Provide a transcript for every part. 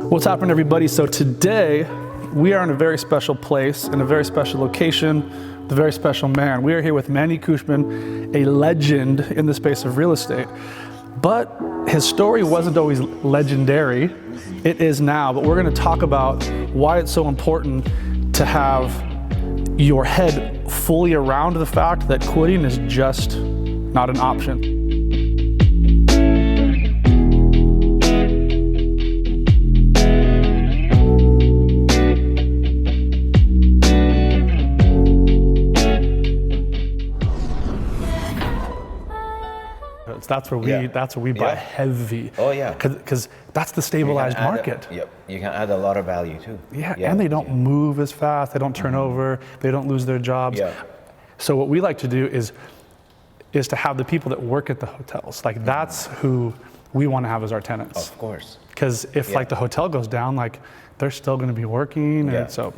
What's happening, everybody? So today we are in a very special place, in a very special location, with a very special man. We are here with Manny Khoshbin, a legend in the space of real estate. But his story wasn't always legendary. It is now, but we're going to talk about why it's so important to have your head fully around the fact that quitting is just not an option. That's where we buy heavy. Oh yeah. Because that's the stabilized market. Yep. You can add a lot of value too. Yeah, and they don't move as fast. They don't turn over. They don't lose their jobs. Yeah. So what we like to do is to have the people that work at the hotels. Like that's who we want to have as our tenants. Of course. Because if like the hotel goes down, like they're still going to be working, and so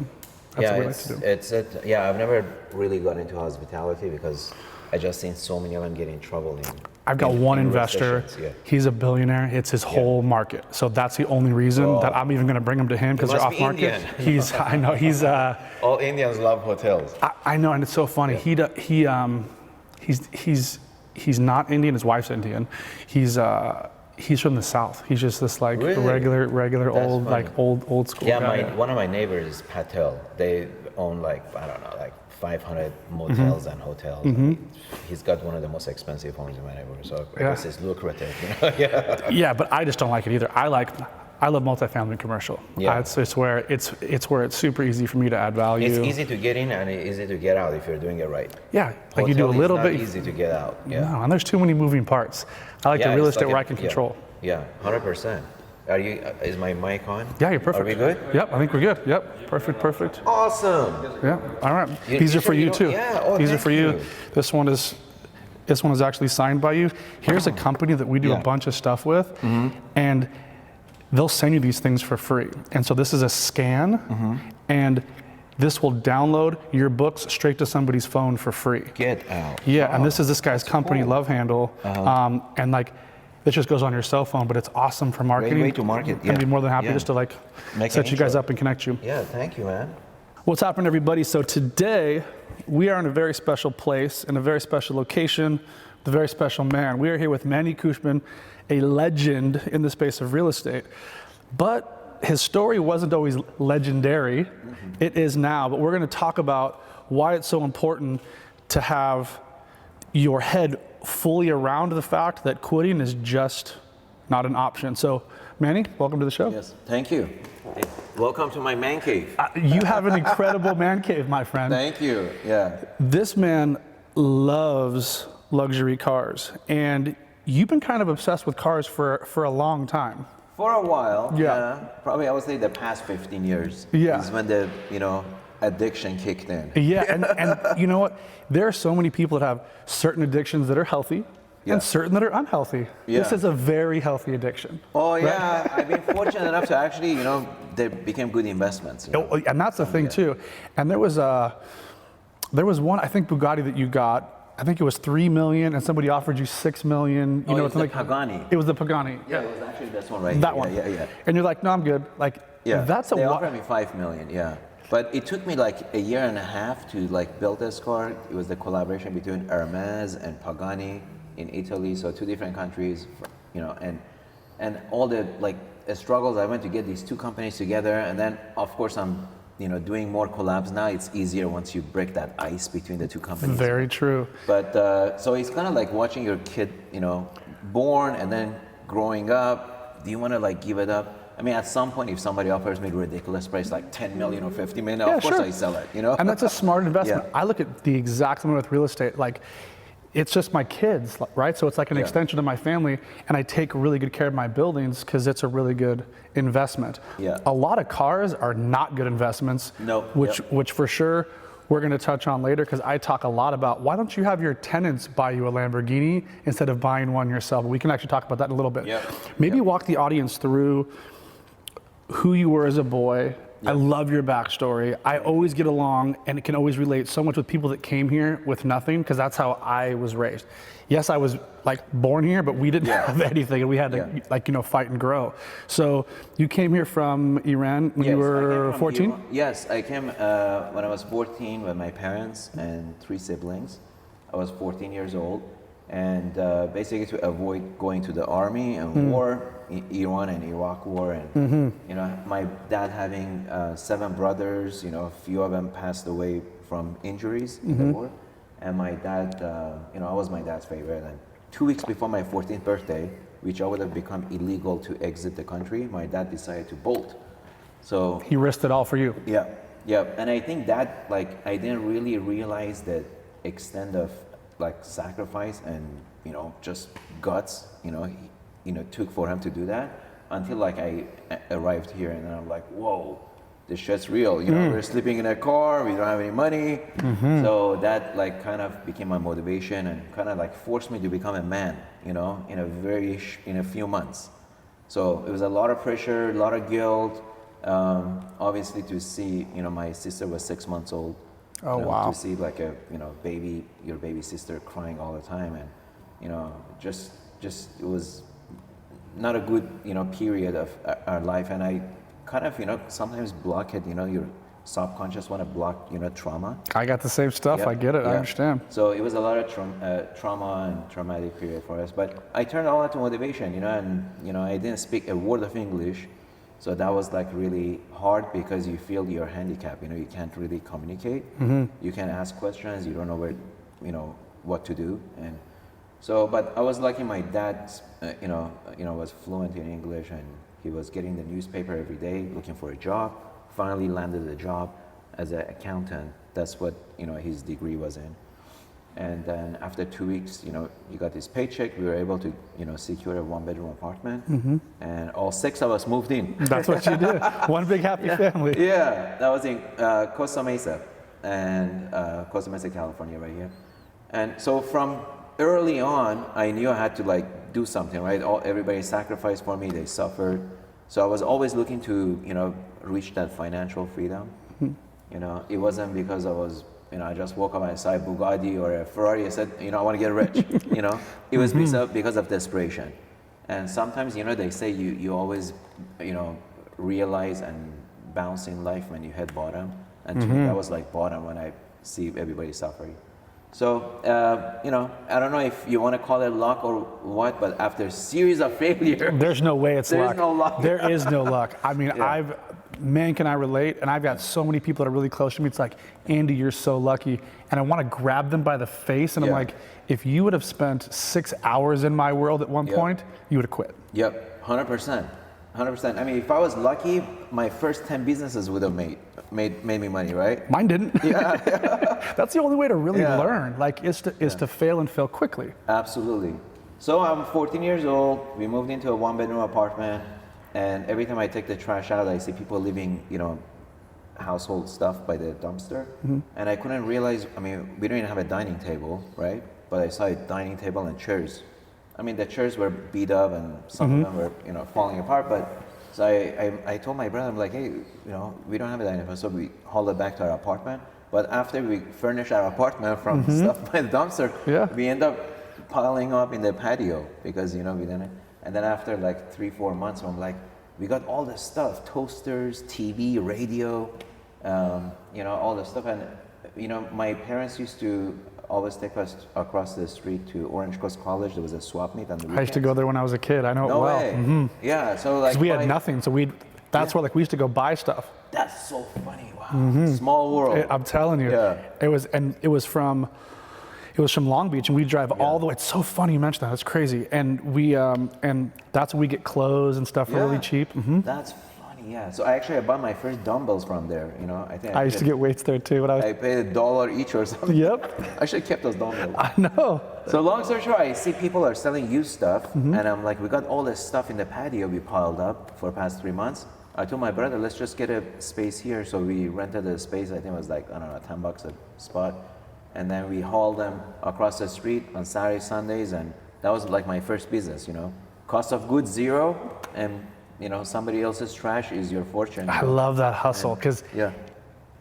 that's what we like to do. Yeah, I've never really got into hospitality because I just seen so many of them get in trouble. I've got one investor. He's a billionaire. It's his whole market. So that's the only reason that I'm even going to bring him to him, because they're off market. I know he's. All Indians love hotels. I know, and it's so funny. Yeah. He's not Indian. His wife's Indian. He's from the South. He's just this like regular old funny. Like old school guy. One of my neighbors is Patel. They own like 500 motels and hotels. And he's got one of the most expensive homes in my neighborhood, so I guess it's lucrative. Yeah, but I just don't like it either. I love multifamily commercial. Yeah. It's where it's super easy for me to add value. It's easy to get in and easy to get out if you're doing it right. Yeah, like you do a little bit. Easy to get out. Yeah. No, and there's too many moving parts. I like the real estate where I can control. Yeah, 100%. Is my mic on? Yeah, you're perfect. Are we good? Yep, I think we're good. Yep, perfect. Awesome. Yeah, all right. These are for you too. Yeah, these are for you. This one is actually signed by you. Here's a company that we do a bunch of stuff with, and they'll send you these things for free. And so this is a scan, and this will download your books straight to somebody's phone for free. Get out. Yeah, and this is this guy's company, Love Handle, and like. This just goes on your cell phone, but it's awesome for marketing. Great way to market. I'd be more than happy just to like set you guys up and connect you. Yeah, thank you, man. What's happening, everybody? So today we are in a very special place, in a very special location, with a very special man. We are here with Manny Khoshbin, a legend in the space of real estate. But his story wasn't always legendary. It is now. But we're going to talk about why it's so important to have your head fully around the fact that quitting is just not an option. So, Manny, welcome to the show. Yes, thank you. Welcome to my man cave. You have an incredible man cave, my friend. Thank you. Yeah. This man loves luxury cars, and you've been kind of obsessed with cars for a long time. For a while. Yeah. Probably I would say the past 15 years. Yeah. Is when the addiction kicked in. Yeah, and you know what? There are so many people that have certain addictions that are healthy and certain that are unhealthy. Yeah. This is a very healthy addiction. Oh yeah, right? I've been fortunate enough to actually, they became good investments. And that's the thing too. And there was one, I think Bugatti that you got. I think it was $3 million, and somebody offered you $6 million. It was the Pagani. It was the Pagani. Yeah, it was actually this one right here. That one. Yeah. And you're like, no, I'm good. Like, that's they offered me $5 million. Yeah. But it took me like a year and a half to build this car. It was the collaboration between Hermes and Pagani in Italy, so two different countries, and all the struggles I went to get these two companies together, and then of course I'm doing more collabs now. It's easier once you break that ice between the two companies. Very true. But so it's kind of like watching your kid, born and then growing up. Do you want to give it up? I mean, at some point, if somebody offers me a ridiculous price like 10 million or 50 million, of course I sell it, And that's a smart investment. I look at the exact same with real estate. Like, it's just my kids, right? So it's like an extension of my family, and I take really good care of my buildings because it's a really good investment. Yeah. A lot of cars are not good investments. No. Which for sure we're going to touch on later, because I talk a lot about why don't you have your tenants buy you a Lamborghini instead of buying one yourself. We can actually talk about that in a little bit. Maybe walk the audience through who you were as a boy I love your backstory. I always get along and can always relate so much with people that came here with nothing, because that's how I was raised. Yes, I was like born here, but we didn't have anything, and we had to fight and grow. So you came here from Iran when you were 14? Yes, I came when I was 14 with my parents and 3 siblings. I was 14 years old, and basically to avoid going to the army and war, Iran and Iraq war, and my dad having 7 brothers, a few of them passed away from injuries in the war, and my dad, I was my dad's favorite. And 2 weeks before my 14th birthday, which I would have become illegal to exit the country, my dad decided to bolt. So he risked it all for you. Yeah, and I think that I didn't really realize the extent of sacrifice and just guts took for him to do that until I arrived here, and then I'm like, whoa, this shit's real. We're sleeping in a car, we don't have any money. So that kind of became my motivation and kind of forced me to become a man, in a few months. So it was a lot of pressure, a lot of guilt. Obviously to see, my sister was 6 months old. Oh, wow. To see your baby sister crying all the time, and just it was not a good period of our life, and I kind of sometimes block it. Your subconscious want to block trauma. I got the same stuff. I get it. I understand. So it was a lot of trauma and traumatic period for us, but I turned all that to motivation. And I didn't speak a word of English. So that was really hard because you feel you're handicapped. You can't really communicate. You can't ask questions. You don't know where, what to do. And so, but I was lucky. My dad, was fluent in English, and he was getting the newspaper every day, looking for a job. Finally landed a job as an accountant. That's what his degree was in. And then after 2 weeks, he got his paycheck. We were able to, secure a 1-bedroom apartment, and all 6 of us moved in. That's what you did. One big happy family. Yeah, that was in Costa Mesa, California, right here. And so from early on, I knew I had to do something, right? Everybody sacrificed for me. They suffered. So I was always looking to, reach that financial freedom. It wasn't because I was I just woke up and I saw a Bugatti or a Ferrari. I said, I want to get rich. It was because of desperation. And sometimes, they say you always, realize and bounce in life when you hit bottom. And to me, that was bottom when I see everybody suffering. So, I don't know if you want to call it luck or what, but after a series of failure, there's no way it's luck. There's no luck. There is no luck. I mean, man, can I relate? And I've got so many people that are really close to me. It's like, Andy, you're so lucky. And I want to grab them by the face. And I'm like, if you would have spent 6 hours in my world at one point, you would have quit. Yep, 100%. 100%. I mean, if I was lucky, my first 10 businesses would have made me money, right? Mine didn't. Yeah. That's the only way to really learn, is to fail and fail quickly. Absolutely. So I'm 14 years old. We moved into a 1-bedroom apartment. And every time I take the trash out, I see people leaving, household stuff by the dumpster. And I couldn't realize, we don't even have a dining table, right? But I saw a dining table and chairs. The chairs were beat up and some of them were, falling apart. But so I told my brother, I'm like, hey, we don't have a dining table. So we hauled it back to our apartment. But after we furnished our apartment from stuff by the dumpster, we end up piling up in the patio because, we didn't. And then after 3-4 months, I'm like, we got all this stuff, toasters, TV, radio, all this stuff. And, my parents used to always take us across the street to Orange Coast College. There was a swap meet on the weekends. I used to go there when I was a kid. I know it well. No way. Yeah, so 'cause we had nothing, so that's where we used to go buy stuff. That's so funny. Wow. Small world. I'm telling you. Yeah. It was from Long Beach, and we drive all the way. It's so funny you mentioned that. It's crazy. And and that's where we get clothes and stuff for really cheap. That's funny. Yeah. So I bought my first dumbbells from there. I think I used to get weights there too. I paid $1 each or something. Yep. I should have kept those dumbbells. I know. So long story short, I see people are selling used stuff, and I'm like, we got all this stuff in the patio we piled up for the past 3 months. I told my brother, let's just get a space here. So we rented a space. I think it was $10 a spot. And then we hauled them across the street on Saturdays, Sundays, and that was my first business, Cost of goods 0, and somebody else's trash is your fortune. I love that hustle because Yeah.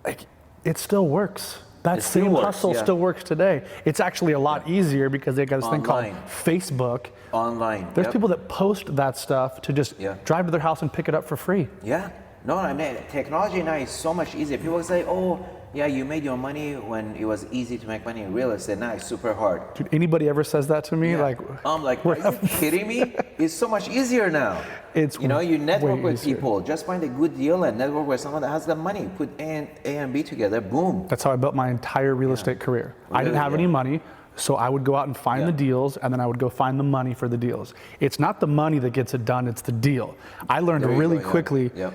like, it still works. That It still same works, hustle yeah. still works today. It's actually a lot easier because they got this thing called Online. Facebook. Online. There's Yep. people that post that stuff to just Yeah. drive to their house and pick it up for free. Yeah. No, I mean, technology now is so much easier. People say, oh, yeah, you made your money when it was easy to make money in real estate. Now it's super hard. Dude, anybody ever says that to me? Yeah. Like, I'm like, are you kidding me? It's so much easier now. It's you network way with easier. people. Just find a good deal and network with someone that has the money. Put A and B together. Boom. That's how I built my entire real estate career. I didn't Really? have any money, so I would go out and find the deals, and then I would go find the money for the deals. It's not the money that gets it done, it's the deal. I learned There you really go, yeah. quickly, Yep.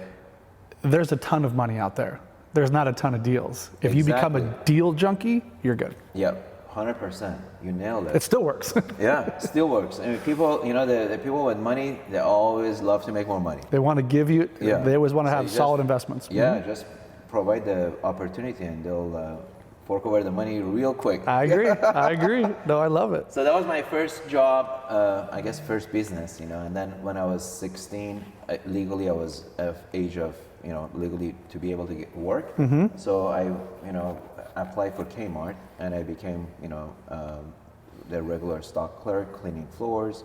there's a ton of money out there. There's not a ton of deals. If you become a Exactly. deal junkie, you're good. Yep. 100%. You nailed it. It still works. Yeah, still works. I mean, people, the people with money, they always love to make more money. They want to give you, Yeah. they always want to So have you solid just- investments. Yeah, just provide the opportunity and they'll fork over the money real quick. I agree. I agree. No, I love it. So that was my first job, I guess first business, and then when I was 16, legally I was of age of, legally to be able to get work. Mm-hmm. So I, applied for Kmart and I became, the regular stock clerk, cleaning floors,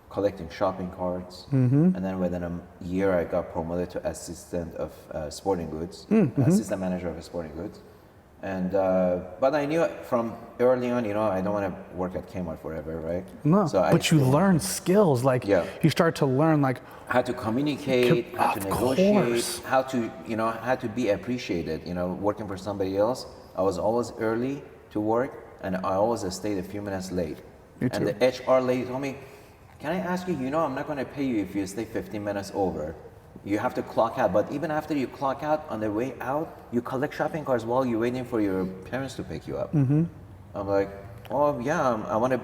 collecting shopping carts. Mm-hmm. And then within a year I got promoted to assistant of sporting goods, Mm-hmm. assistant manager of sporting goods. And but I knew from early on, I don't want to work at Kmart forever, right? No, So but you learn skills. Like, Yeah. you start to learn, like, how to communicate, how to Of negotiate, course. how to how to be appreciated. Working for somebody else, I was always early to work, and I always stayed a few minutes late. Me And too. the HR lady told me, "Can I ask you? I'm not going to pay you if you stay 15 minutes over. You have to clock out. But even after you clock out, on the way out, you collect shopping carts while you're waiting for your parents to pick you up." Mm-hmm. I'm like, "Oh yeah, I want to."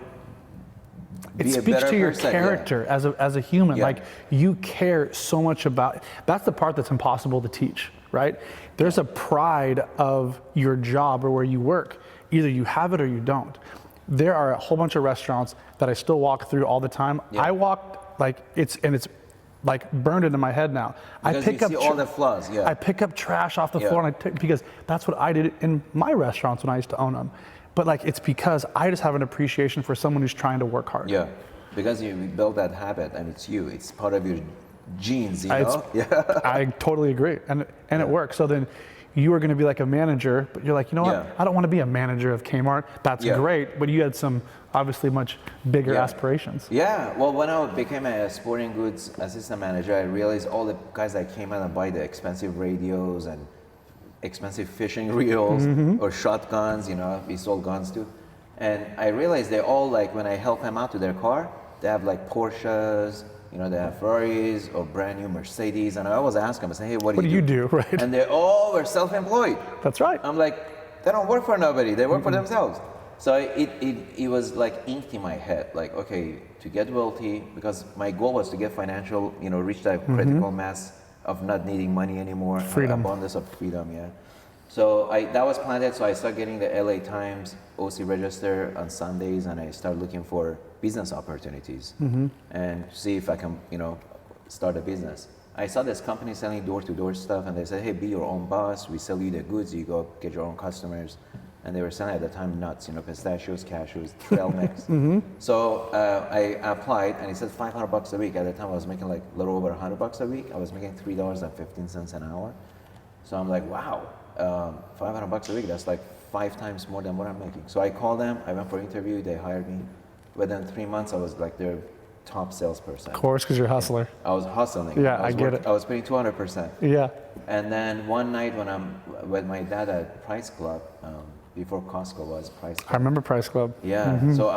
it speaks to your character as a human. Yeah. Like, you care so much about, that's the part that's impossible to teach, right? There's a pride of your job or where you work. Either you have it or you don't. There are a whole bunch of restaurants that I still walk through all the time. Yeah. I walked, like, it's like burned into my head now. Because I pick you up see all the flaws. Yeah. I pick up trash off the Yeah. floor, and because that's what I did in my restaurants when I used to own them. But like, it's because I just have an appreciation for someone who's trying to work hard. Yeah, because you build that habit and it's you. It's part of your genes, It's- Yeah. I totally agree, and it works. So then you are going to be like a manager, but you're like, you know what? Yeah. I don't want to be a manager of Kmart. That's Yeah. great, but you had some obviously much bigger Yeah. aspirations. Yeah, well, when I became a sporting goods assistant manager, I realized all the guys that came out and buy the expensive radios and expensive fishing reels or shotguns, we sold guns too. And I realized they all, like, when I help them out to their car, they have like Porsches, they have Ferraris or brand new Mercedes. And I always ask them, I say, hey, what do you do? Right? And they all were self-employed. That's right. I'm like, they don't work for nobody, they work for themselves. So it was like inked in my head, like, okay, to get wealthy, because my goal was to get financial, reach that critical mass of not needing money anymore. Freedom. Abundance of freedom, yeah. So that was planted, so I started getting the LA Times OC register on Sundays, and I started looking for business opportunities and see if I can, start a business. I saw this company selling door-to-door stuff, and they said, hey, be your own boss, we sell you the goods, you go get your own customers. And they were selling at the time nuts, pistachios, cashews, trail mix. So I applied, and it said $500 a week. At the time, I was making like a little over $100 a week. I was making $3.15 an hour. So I'm like, wow, $500 a week, that's like 5 times more than what I'm making. So I called them, I went for an interview, they hired me. Within 3 months, I was like their top salesperson. Of course, because you're a hustler. I was hustling. Yeah, I get it. I was paying 200%. Yeah. And then one night when I'm with my dad at Price Club, before Costco was Price Club. I remember Price Club. Yeah, so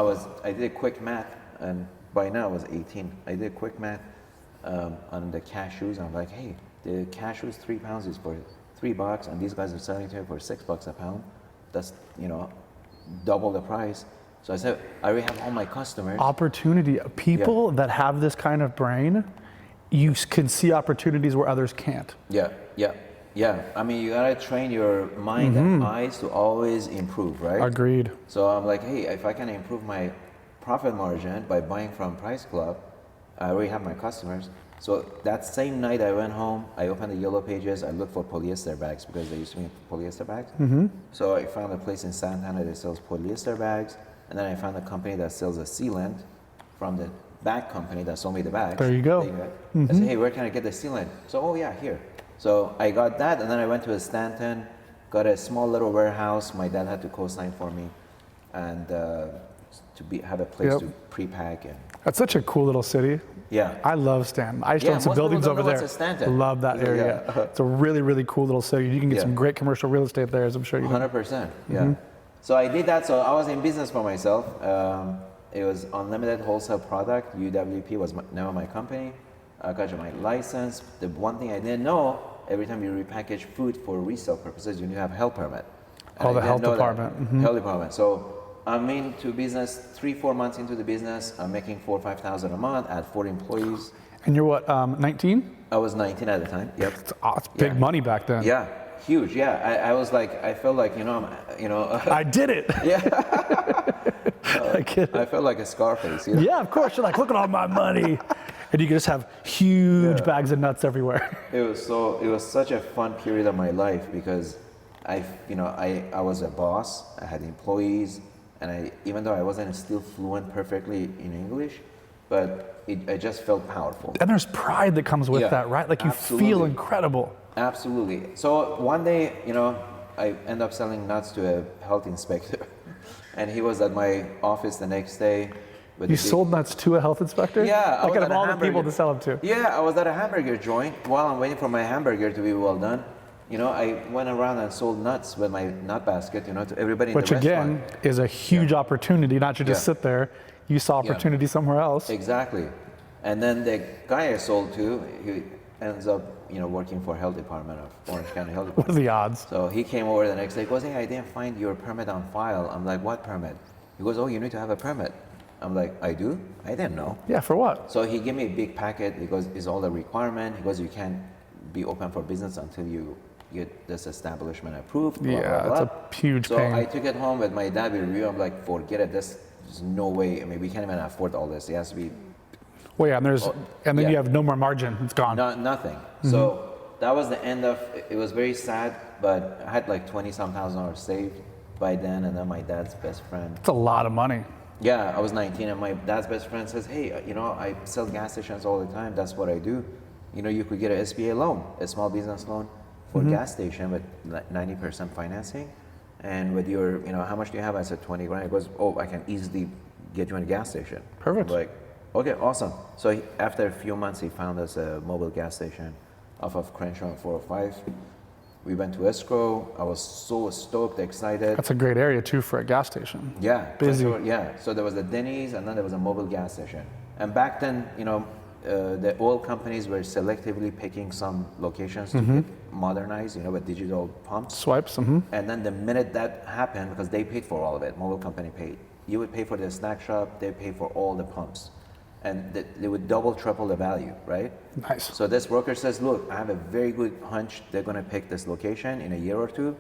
I did quick math, and by now I was 18. I did quick math on the cashews. I'm like, hey, the cashews 3 pounds is for $3, and these guys are selling to me for $6 a pound. That's double the price. So I said, I already have all my customers. Opportunity. People that have this kind of brain, you can see opportunities where others can't. Yeah. I mean, you gotta train your mind and eyes to always improve, right? Agreed. So I'm like, hey, if I can improve my profit margin by buying from Price Club, I already have my customers. So that same night I went home, I opened the Yellow Pages, I looked for polyester bags because they used to make polyester bags. So I found a place in Santana that sells polyester bags, and then I found a company that sells a sealant from the bag company that sold me the bags. There you go. I said, hey, where can I get the sealant? So, oh yeah, here. So I got that, and then I went to a Stanton, got a small little warehouse. My dad had to co-sign for me, and have a place to pre-pack. And That's such a cool little city. yeah, I love Stanton. I used to own some most people buildings don't over know there. what's a Stanton. Love that area. Yeah. It's a really, really cool little city. You can get Yeah. some great commercial real estate there, as I'm sure you know. 100%. Yeah. So I did that. So I was in business for myself. It was Unlimited Wholesale Product. UWP was name of my company. I got my license. The one thing I didn't know, every time you repackage food for resale purposes, you need to have health permit. And Oh, I the didn't health know that. department. Health department. So I'm into business 3-4 months into the business. I'm making $4,000 or $5,000 a month. I had 4 employees. And you're what, 19? I was 19 at the time. Yep. It's big Yeah. money back then. Yeah, huge. Yeah, I was like, I felt like, I did it. I get it. I felt like a Scarface. Yeah, of course. You're like, look at all my money. And you can just have huge bags of nuts everywhere. It was such a fun period of my life because I was a boss. I had employees, and even though I wasn't still fluent perfectly in English, but I just felt powerful. And there's pride that comes with Yeah, that, right? Like you feel absolutely. incredible. Absolutely. So one day, I ended up selling nuts to a health inspector, and he was at my office the next day. You sold nuts to a health inspector? Yeah, I Like was out at of a all the people hamburger- to sell them to. Yeah, I was at a hamburger joint while I'm waiting for my hamburger to be well done. I went around and sold nuts with my nut basket, to everybody in Which the restaurant. again is a huge opportunity, not to just Yeah. sit there. You saw opportunity somewhere else. Exactly. And then the guy I sold to, he ends up, working for health department of Orange County Health What are Department. the odds? So he came over the next day, goes, hey, I didn't find your permit on file. I'm like, what permit? He goes, oh, you need to have a permit. I'm like, I do? I didn't know. Yeah, for what? So he gave me a big packet. He goes, it's all the requirement. He goes, you can't be open for business until you get this establishment approved. Blah, Yeah, blah, blah. it's a huge So pain. I took it home with my dad. We review. I'm like, forget it. There's no way. I mean, we can't even afford all this. It has to be Well, yeah, and then yeah. you have no more margin. It's gone. nothing. So that was the end of. It was very sad, but I had like $20,000 saved by then, and then my dad's best friend. It's a lot of money. Yeah, I was 19, and my dad's best friend says, hey, I sell gas stations all the time. That's what I do. You could get an SBA loan, a small business loan for gas station with 90% financing. And with your, how much do you have? I said 20 grand. He goes, oh, I can easily get you in a gas station. Perfect. I'm like, okay, awesome. So after a few months, he found us a mobile gas station off of Crenshaw and 405. We went to escrow. I was so stoked, excited. That's a great area too for a gas station. Yeah, Busy. Yeah, so there was a Denny's, and then there was a mobile gas station. And back then, the oil companies were selectively picking some locations to get modernized, with digital pumps. Swipes. And then the minute that happened, because they paid for all of it, mobile company paid. You would pay for the snack shop, they pay for all the pumps. And they would double, triple the value, right? Nice. So this broker says, look, I have a very good hunch they're gonna pick this location in a year or two.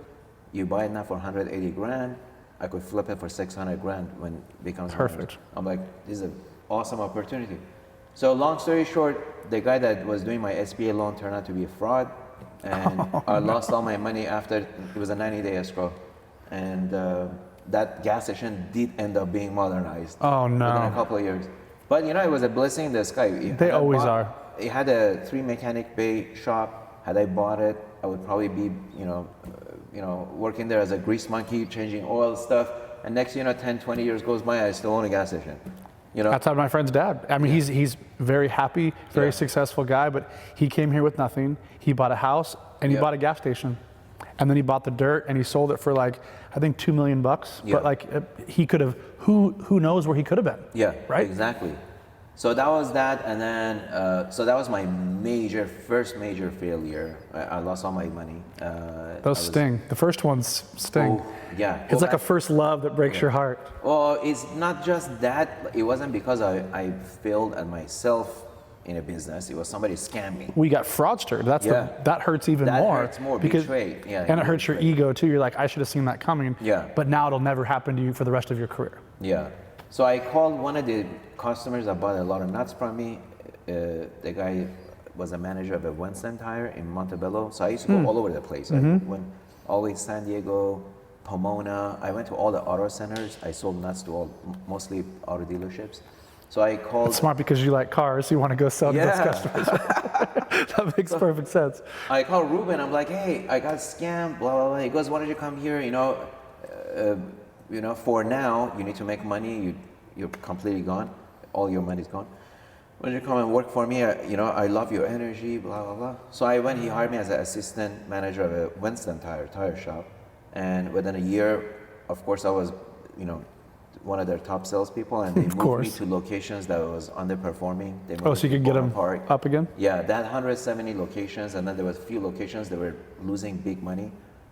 You buy it now for 180 grand. I could flip it for 600 grand when it becomes Perfect. ours. I'm like, this is an awesome opportunity. So long story short, the guy that was doing my SBA loan turned out to be a fraud. And I lost all my money after, it was a 90-day escrow. And that gas station did end up being modernized. Oh, no. Within a couple of years. But it was a blessing in disguise. They always are. It had a 3 mechanic bay shop. Had I bought it, I would probably be, working there as a grease monkey, changing oil stuff. And next, 10, 20 years goes by, I still own a gas station. That's how my friend's dad. I mean, he's very happy, very successful guy, but he came here with nothing. He bought a house and he bought a gas station. And then he bought the dirt and he sold it for I think $2 million. Yeah. But he could have, who knows where he could have been. Yeah, right? Exactly. So that was that, and then so that was my first major failure. I lost all my money. Those sting. The first ones sting. Oh, yeah. It's like a first love that breaks your heart. Well, it's not just that. It wasn't because I failed at myself in a business. It was somebody scammed me. We got fraudster. That hurts even That more. hurts more, because, betrayed. Yeah, and it hurts your ego too. You're like, I should have seen that coming. Yeah. But now it'll never happen to you for the rest of your career. Yeah. So I called one of the customers that bought a lot of nuts from me. The guy was a manager of a Winston Tire in Montebello. So I used to go all over the place. I went all the way to San Diego, Pomona. I went to all the auto centers. I sold nuts to mostly auto dealerships. So I called. It's smart because you like cars. You want to go sell to those customers. That makes perfect sense. I called Ruben. I'm like, hey, I got scammed. Blah blah blah. He goes, why don't you come here? For now, you need to make money. You're completely gone. All your money's gone. Why don't you come and work for me? I love your energy. Blah blah blah. So I went. He hired me as an assistant manager of a Winston tire shop. And within a year, of course, I was, one of their top salespeople, and they moved me to locations that was underperforming. They moved so you could get them up again? Yeah, that 170 locations, and then there was a few locations that were losing big money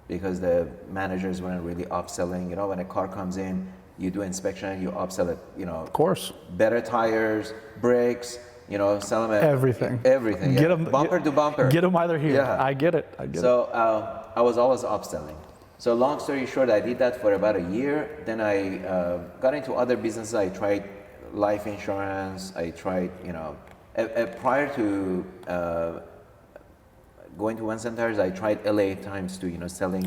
because the managers weren't really upselling. When a car comes in, you do inspection, you upsell it. Of course. Better tires, brakes. Sell them everything. Everything. Get them bumper to bumper. Get them either here. Yeah. I get it. So I was always upselling. So long story short, I did that for about a year. Then I got into other businesses. I tried life insurance. I tried, prior to going to Winston Tires, I tried LA Times too, selling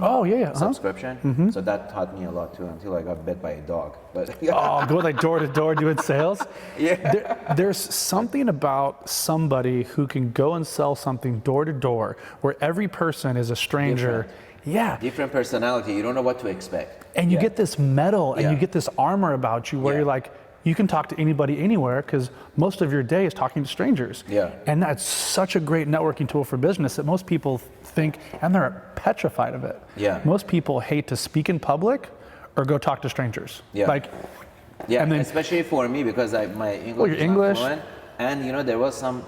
subscription. So that taught me a lot too until I got bit by a dog. But go like door to door doing sales? Yeah. There's something about somebody who can go and sell something door to door where every person is a stranger. Different personality. You don't know what to expect. And you get this metal and you get this armor about you where you're like, you can talk to anybody anywhere because most of your day is talking to strangers. Yeah. And that's such a great networking tool for business that most people think, and they're petrified of it. Yeah. Most people hate to speak in public or go talk to strangers. Yeah. And then, especially for me because my English is not fluent. And there was some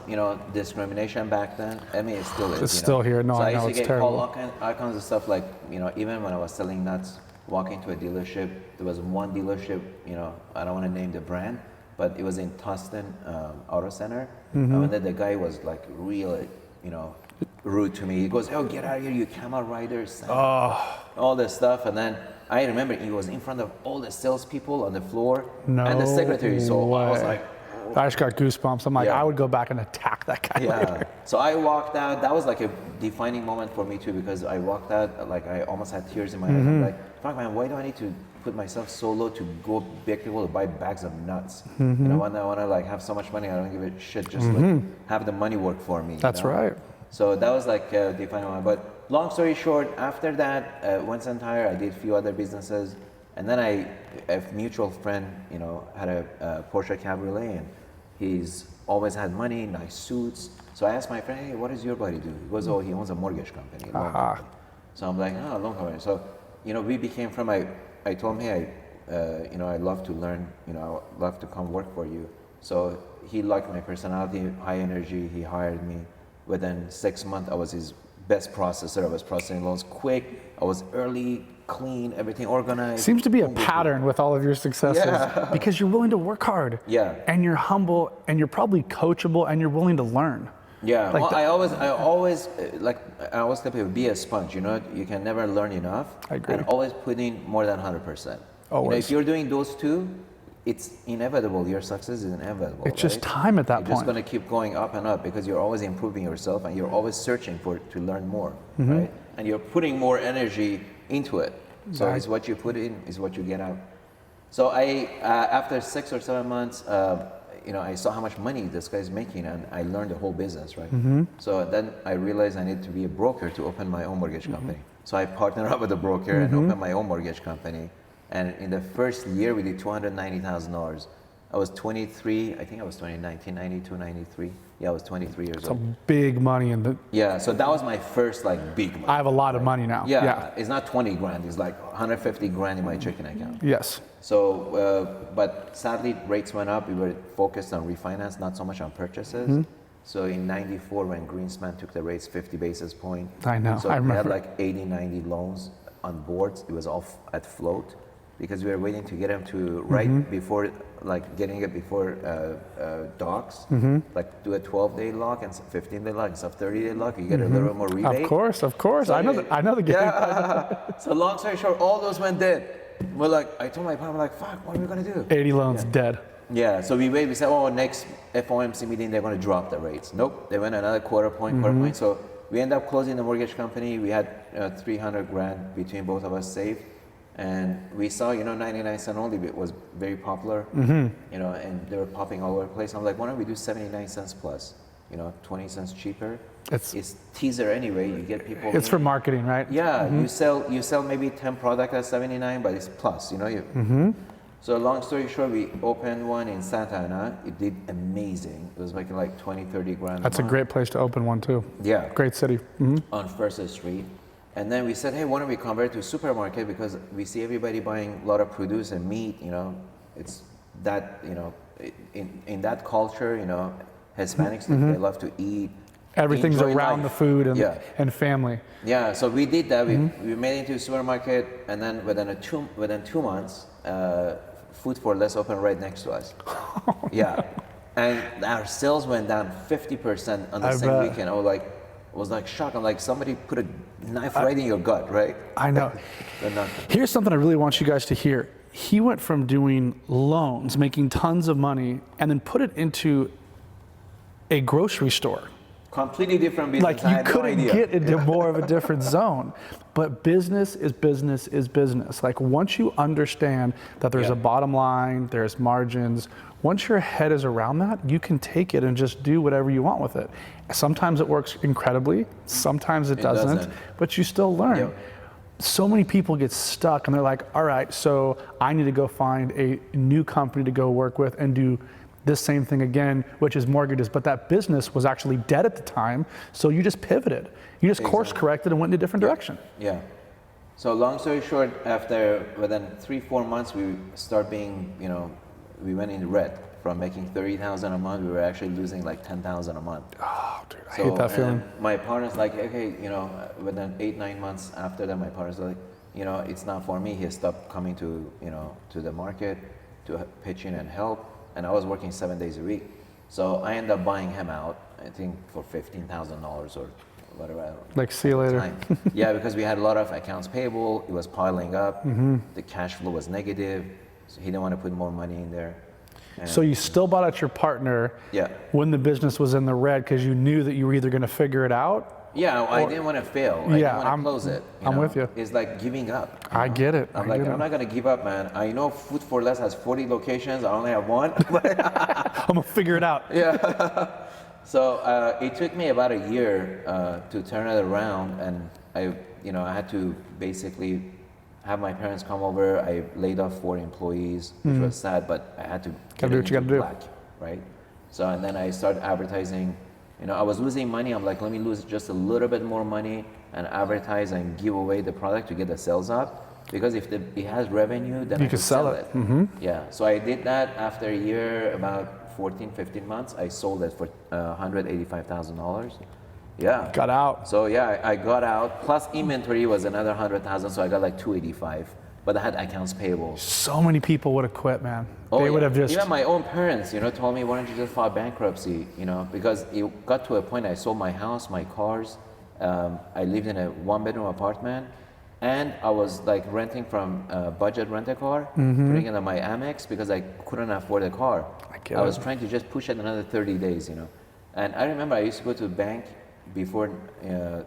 discrimination back then. I mean, it still is. It's still here. No, so I know used to it's get terrible. called all kinds of stuff like even when I was selling nuts, walking to a dealership, there was one dealership. I don't want to name the brand, but it was in Tustin Auto Center. And then the guy was like really rude to me. He goes, "Oh, get out of here, you camel riders!" All this stuff, and then. I remember he was in front of all the salespeople on the floor and the secretary. So I was like, I just got goosebumps. I'm like, I would go back and attack that guy later. So I walked out. That was like a defining moment for me too because I walked out like I almost had tears in my eyes. I'm like, fuck man, why do I need to put myself so low to go beg people to buy bags of nuts? When I want to like have so much money, I don't give a shit. Just like have the money work for me. That's right. So that was like a defining moment. But long story short, after that, Winston Tire, I did a few other businesses. And then a mutual friend, had a Porsche Cabriolet and he's always had money, nice suits. So I asked my friend, hey, what does your buddy do? He goes, oh, he owns a mortgage company. So I'm like, loan company. So, we became friends. I told him, hey, I love to learn, I love to come work for you. So he liked my personality, high energy. He hired me. Within 6 months, I was his best processor. I was processing loans quick. I was early, clean, everything organized. Seems to be a pattern with all of your successes because you're willing to work hard. Yeah. And you're humble and you're probably coachable and you're willing to learn. Yeah. I always tell people, be a sponge. You can never learn enough. I agree. And always put in more than 100%. Always. If you're doing those two, it's inevitable. Your success is inevitable. It's just time at that point. You're just going to keep going up and up because you're always improving yourself and you're always searching to learn more, right? And you're putting more energy into it. So it's what you put in is what you get out. So I, after 6 or 7 months, I saw how much money this guy's making and I learned the whole business, right? So then I realized I need to be a broker to open my own mortgage company. So I partnered up with a broker and opened my own mortgage company. And in the first year, we did $290,000. I was 23, I think I was 1992, 93. Yeah, I was 23 years old. It's big money in the. Yeah, so that was my first big money. I have a lot of money now. Yeah, it's not 20 grand, it's like 150 grand in my checking account. Yes. So, but sadly, rates went up. We were focused on refinance, not so much on purchases. So in 94, when Greenspan took the rates 50 basis point. I know, so I remember. we had like 80, 90 loans on boards. It was all at float. Because we were waiting to get them to before, like getting it before docs, like do a 12-day lock and 15-day lock instead of 30-day lock, you get a little more rebate. Of course. So I know the game. Yeah. So long story short, all those went dead. I told my partner, fuck, what are we gonna do? 80 loans dead. Yeah, so we said, oh, next FOMC meeting, they're going to drop the rates. Nope, they went another quarter point. So we ended up closing the mortgage company. We had 300 grand between both of us saved. And we saw, 99 cent only was very popular, and they were popping all over the place. I'm like, why don't we do 79 cents plus, 20 cents cheaper. It's teaser anyway, you get people. It's for marketing, right? Yeah, you sell maybe 10 product at 79, but it's plus, So long story short, we opened one in Santa Ana. It did amazing. It was making like 20, 30 grand. That's a great place to open one too. Yeah. Great city. On First Street. And then we said, hey, why don't we convert to a supermarket, because we see everybody buying a lot of produce and meat, it's that, in that culture, Hispanics, they love to eat. Everything's enjoy around life. the food and family. Yeah, so we did that. We made it into a supermarket, and then within 2 months, Food for Less opened right next to us. Yeah, and our sales went down 50% on the same weekend. I was like shocked. I'm like, somebody put a knife right in your gut, right? I know. Here's something I really want you guys to hear. He went from doing loans, making tons of money, and then put it into a grocery store. Completely different business. Like, you couldn't get into more of a different zone. But business is business is business. Like, once you understand that there's a bottom line, there's margins, once your head is around that, you can take it and just do whatever you want with it. Sometimes it works incredibly, sometimes it doesn't, but you still learn. Yep. So many people get stuck and they're like, all right, so I need to go find a new company to go work with and do this same thing again, which is mortgages. But that business was actually dead at the time, so you just pivoted. You just course corrected and went in a different direction. Yeah. So long story short, within 3-4 months, we start being, we went in the red. From making 30,000 a month, we were actually losing like 10,000 a month. Oh, dude, I hate that feeling. My partner's like, okay, within 8-9 months after that, my partner's like, it's not for me. He stopped coming to, to the market to pitch in and help. And I was working 7 days a week. So I ended up buying him out, I think for $15,000 or whatever. Like, see you later. Yeah, because we had a lot of accounts payable. It was piling up. The cash flow was negative. So he didn't want to put more money in there. And so you still bought out your partner when the business was in the red because you knew that you were either going to figure it out? Yeah, I didn't want to fail. I didn't want to close it. I'm with you. It's like giving up. I get it. I'm not going to give up, man. I know Food for Less has 40 locations. I only have one. I'm going to figure it out. Yeah. So it took me about a year to turn it around, and I had to basically have my parents come over. I laid off 4 employees, which was sad, but I had to do what you got to do, right? So and then I started advertising. I was losing money. I'm like, let me lose just a little bit more money and advertise and give away the product to get the sales up. Because if it has revenue, then you I can sell it. Yeah. So I did that. After a year, about 14, 15 months, I sold it for $185,000. Yeah. Got out. So yeah, I got out. Plus inventory was another 100,000, so I got like 285. But I had accounts payable. So many people would have quit, man. They would have just. Even my own parents, told me, why don't you just file bankruptcy? Because it got to a point I sold my house, my cars. I lived in a 1-bedroom apartment, and I was like renting from a budget rent-a-car, putting it on my Amex because I couldn't afford a car. I was trying to just push it another 30 days, And I remember I used to go to the bank before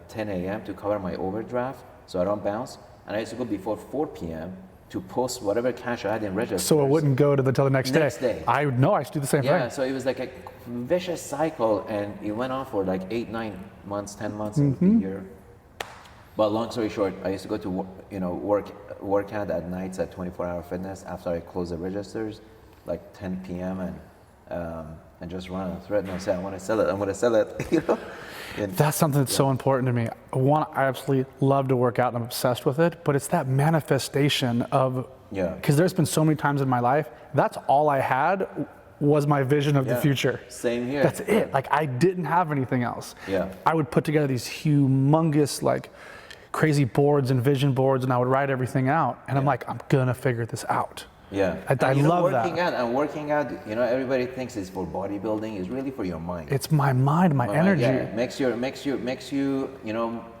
10 a.m. to cover my overdraft so I don't bounce. And I used to go before 4 p.m. to post whatever cash I had in register. So it wouldn't go till the next day. Next day. I used to do the same thing. Yeah, so it was like a vicious cycle, and it went on for like 8, 9 months, 10 months, a year. But long story short, I used to go to work out at nights at 24 Hour Fitness after I closed the registers, like 10 p.m. and just run on a thread and say, I want to sell it. That's something that's so important to me. One, I absolutely love to work out and I'm obsessed with it, but it's that manifestation of, because there's been so many times in my life, that's all I had was my vision of the future. Same here. That's it. Like, I didn't have anything else. Yeah. I would put together these humongous, like, crazy boards and vision boards, and I would write everything out. And I'm like, I'm gonna figure this out. Yeah, I love that. Working out, everybody thinks it's for bodybuilding. It's really for your mind. It's my mind, my energy. Yeah, makes you,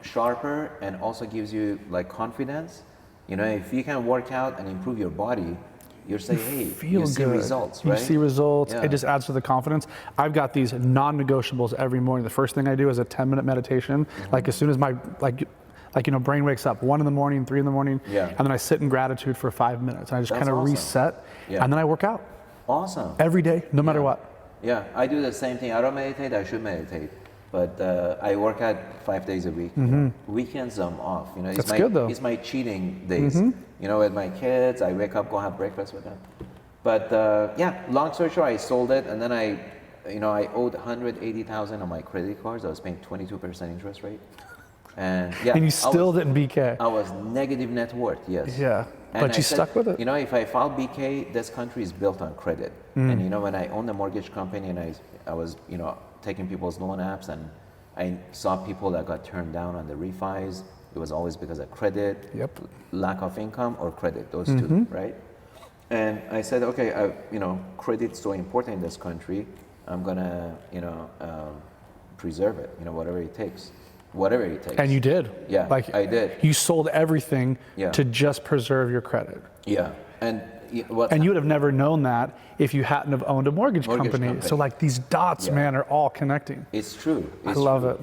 sharper, and also gives you like confidence. If you can work out and improve your body, You say, hey, Feel you see good. results, You right? see results. Yeah. It just adds to the confidence. I've got these non-negotiables every morning. The first thing I do is a 10-minute meditation. Like as soon as my brain wakes up, 1 in the morning, 3 in the morning, Yeah. and then I sit in gratitude for 5 minutes. And I just That's kind of awesome. reset, Yeah. and then I work out Awesome. every day, no matter what. Yeah, I do the same thing. I don't meditate. I should meditate, but I work out 5 days a week. Weekends I'm off. It's That's my good, though. it's my cheating days. With my kids, I wake up, go have breakfast with them. But long story short, I sold it, and then I owed $180,000 on my credit cards. I was paying 22% interest rate, and And you still didn't BK. I was negative net worth. Yes. Yeah, And but I you said, stuck with it. If I file BK, this country is built on credit. And when I owned a mortgage company and I was, taking people's loan apps, and I saw people that got turned down on the refis, it was always because of credit, Yep. lack of income, or credit, those two, right? And I said, okay, credit's so important in this country. I'm gonna, preserve it, whatever it takes. Whatever it takes. And you did. Yeah, I did. You sold everything Yeah. to just preserve your credit. Yeah, and And you would have never known that if you hadn't have owned a mortgage company. So like these dots, Yeah. man, are all connecting. It's true. I love it.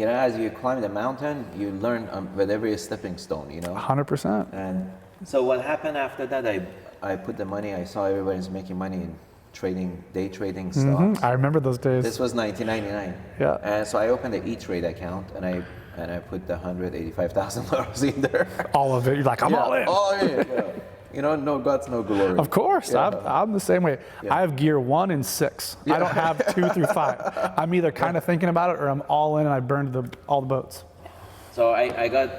As you climb the mountain, you learn with every stepping stone, 100%. And so what happened after that, I put the money, I saw everybody's making money in trading, day trading stocks. I remember those days. This was 1999. Yeah. And so I opened an E-Trade account, and I put the $185,000 in there. All of it. You're like, I'm all in. All in. Yeah. No guts, no glory. Of course. Yeah. I'm the same way. Yeah. I have gear 1 and 6. I don't have 2 through 5. I'm either kind of thinking about it or I'm all in and I burned all the boats. So I got,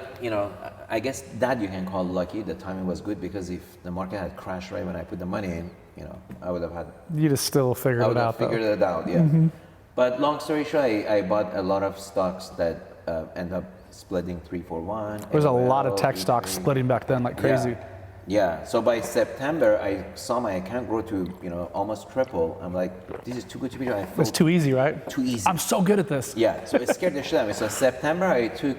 I guess that you can call lucky. The timing was good, because if the market had crashed right when I put the money in, I would have had. You just still figured I it would have out, though. figured it out, yeah. But long story short, I bought a lot of stocks that end up splitting 3-4-1. There's a lot of AOL, tech stocks E3. splitting back then like crazy. Yeah. So by September, I saw my account grow to almost triple. I'm like, this is too good to be true. It's too easy, right? Too easy. I'm so good at this. Yeah. So it scared the shit out of me. So September, I took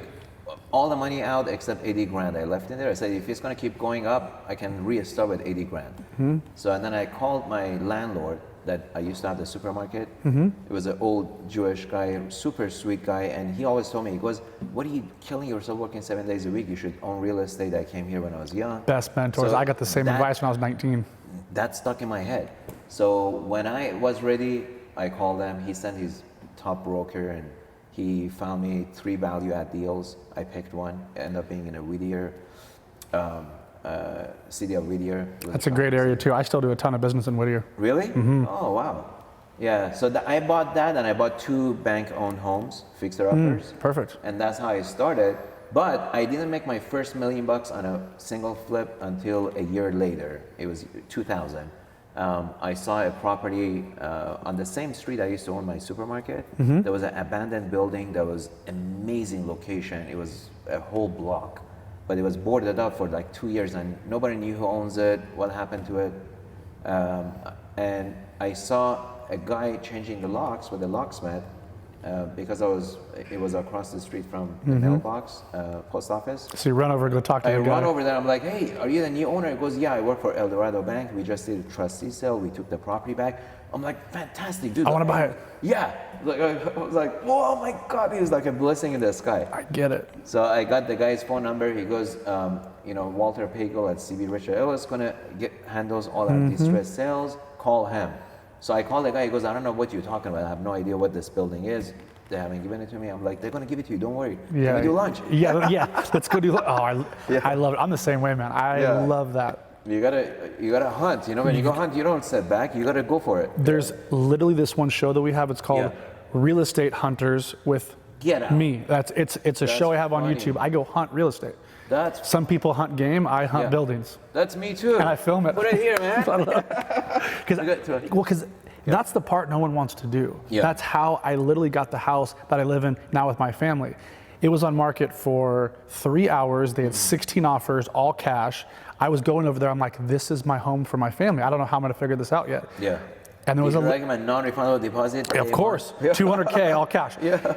all the money out except 80 grand. I left in there. I said, if it's going to keep going up, I can restart with 80 grand. So and then I called my landlord that I used to have the supermarket. It was an old Jewish guy, super sweet guy, and he always told me, he goes, what are you killing yourself working 7 days a week? You should own real estate. I came here when I was young. Best mentors. So I got the same advice when I was 19. That stuck in my head. So when I was ready, I called him. He sent his top broker, and he found me 3 value add deals. I picked one. It ended up being in a Whittier, city of Whittier. That's a great area too. I still do a ton of business in Whittier. Really? Oh, wow. Yeah, so I bought that, and I bought 2 bank-owned homes, fixer-uppers. Perfect. And that's how I started. But I didn't make my first $1 million on a single flip until a year later. It was 2000. I saw a property on the same street I used to own my supermarket. There was an abandoned building that was amazing location. It was a whole block, but it was boarded up for like 2 years, and nobody knew who owns it, what happened to it. And I saw a guy changing the locks with a locksmith, because it was across the street from the mailbox, post office. So you run over and go talk to I the guy. run over there. I'm like, hey, are you the new owner? He goes, yeah, I work for El Dorado Bank. We just did a trustee sale. We took the property back. I'm like, fantastic, dude. I want to buy it. Yeah. Like, I was like, whoa, oh my God. It was like a blessing in the sky. I get it. So I got the guy's phone number. He goes, Walter Pagel at CB Richard Ellis handles all our distressed sales. Call him. So I called the guy. He goes, I don't know what you're talking about. I have no idea what this building is. They haven't given it to me. I'm like, they're gonna give it to you. Don't worry. Yeah. Can we do lunch? Yeah. Let's go do lunch. Oh, I love it. I'm the same way, man. I love that. You gotta hunt. When you go hunt, you don't sit back. You gotta go for it. There's literally this one show that we have. It's called Real Estate Hunters with me. It's a show I have on funny. YouTube. I go hunt real estate. That's Some people hunt game. I hunt buildings. That's me too. And I film it. Put it here, man. Because that's the part no one wants to do. Yeah. That's how I literally got the house that I live in now with my family. It was on market for 3 hours. They had 16 offers, all cash. I was going over there. I'm like, this is my home for my family. I don't know how I'm going to figure this out yet. Yeah. And there was like a non-refundable deposit. of course, $200K, all cash. Yeah.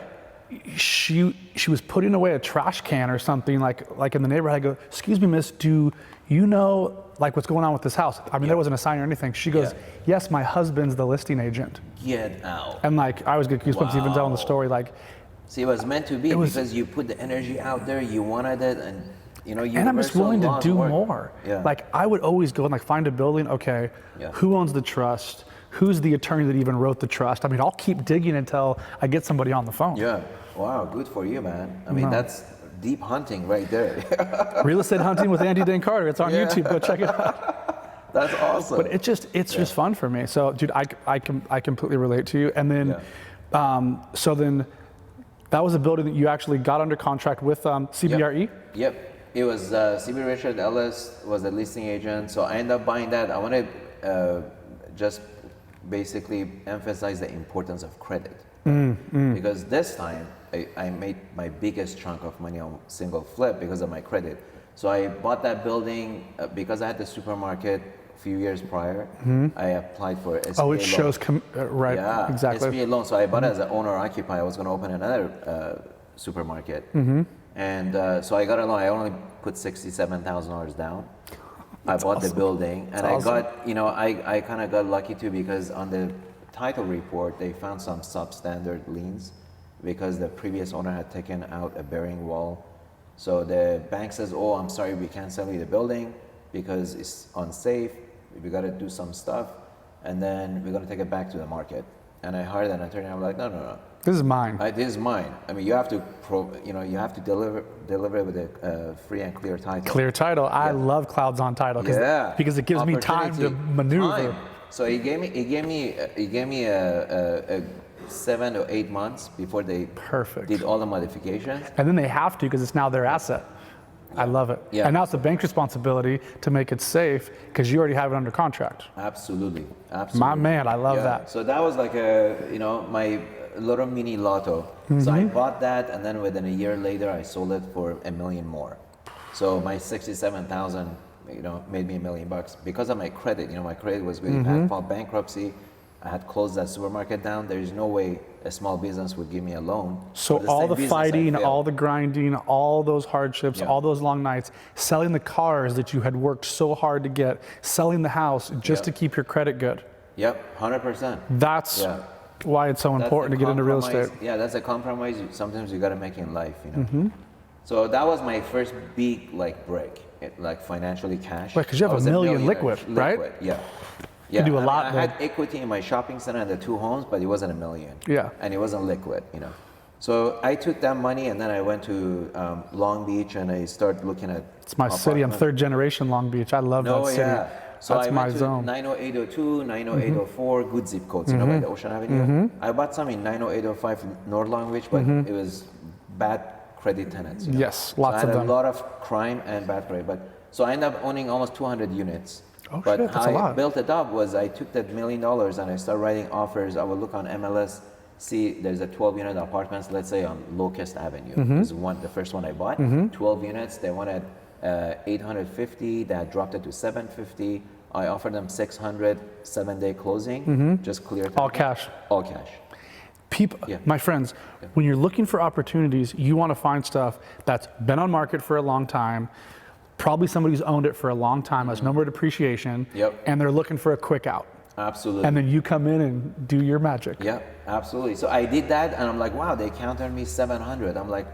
She was putting away a trash can or something like in the neighborhood. I go, excuse me, miss, do you know like, what's going on with this house? I mean, there wasn't a sign or anything. She goes, yes, my husband's the listing agent. Get out. And like, I always get goosebumps even telling the story. Like, see, it was meant to be because you put the energy out there, you wanted it, and you know, and I'm just willing to do more. Yeah. Like, I would always go and like find a building. Okay, who owns the trust? Who's the attorney that even wrote the trust? I mean, I'll keep digging until I get somebody on the phone. Yeah. Wow. Good for you, man. I mean, that's deep hunting right there. Real estate hunting with Dane Carter. It's on YouTube. Go check it out. That's awesome. But it's just fun for me. So, dude, I completely relate to you. And then, so then, that was a building that you actually got under contract with CBRE. Yep. It was CB Richard Ellis was the listing agent. So I ended up buying that. I want to just basically emphasize the importance of credit. Because this time I made my biggest chunk of money on single flip because of my credit. So I bought that building because I had the supermarket a few years prior. I applied for SBA Oh, it loan. shows, right, Yeah, exactly. SBA loan. So I bought it as an owner-occupier. I was going to open another supermarket. And so I got a loan. I only put $67,000 down. I bought the building, and I got, you know, I kind of got lucky too because on the title report, they found some substandard liens because the previous owner had taken out a bearing wall. So the bank says, oh, I'm sorry, we can't sell you the building because it's unsafe. We got to do some stuff, and then we're going to take it back to the market. And I hired an attorney. I'm like, no. This is mine. This is mine. I mean, you have to, you have to deliver it with a free and clear title. Clear title. I love clouds on title because it gives me time to maneuver. So he gave me a 7 or 8 months before they did all the modifications. And then they have to because it's now their asset. I love it. Yeah. And now it's the bank's responsibility to make it safe because you already have it under contract. Absolutely. My man, I love that. So that was like my little mini lotto. So I bought that, and then within a year later, I sold it for $1 million more. So my 67,000, made me $1 million because of my credit. My credit was really bad. I filed bankruptcy. I had closed that supermarket down. There's no way a small business would give me a loan. So all the fighting, all the grinding, all those hardships, all those long nights, selling the cars that you had worked so hard to get, selling the house just to keep your credit good. Yep, 100%. That's why it's so important to get into real estate. Yeah, that's a compromise sometimes you got to make in life, So that was my first big break, financially cash. Right, because you have $1 million liquid, right? Yeah. You do a lot. I had equity in my shopping center and the 2 homes, but it wasn't $1 million. Yeah. And it wasn't liquid, So I took that money and then I went to Long Beach and I started looking at. It's my city. I'm third generation Long Beach. I love that city. Yeah. So that's I my went to zone. 90802, 90804, good zip codes, by the Ocean Avenue. I bought some in 90805 North Long Beach, but it was bad credit tenants. Yes, lots of them. I had a lot of crime and bad credit. So I ended up owning almost 200 units. Oh, but shit, that's how a lot. I built it up was I took that $1 million and I started writing offers. I would look on MLS, see there's a 12-unit apartments, let's say on Locust Avenue. This is the first one I bought. 12 units, they wanted 850, they had dropped it to 750. I offered them 600, 7-day closing, just clear. All cash. All cash. People, my friends, when you're looking for opportunities, you want to find stuff that's been on market for a long time, probably somebody who's owned it for a long time, has no more depreciation, and they're looking for a quick out. Absolutely. And then you come in and do your magic. Yeah, absolutely. So I did that, and I'm like, wow, they counted me 700. I'm like,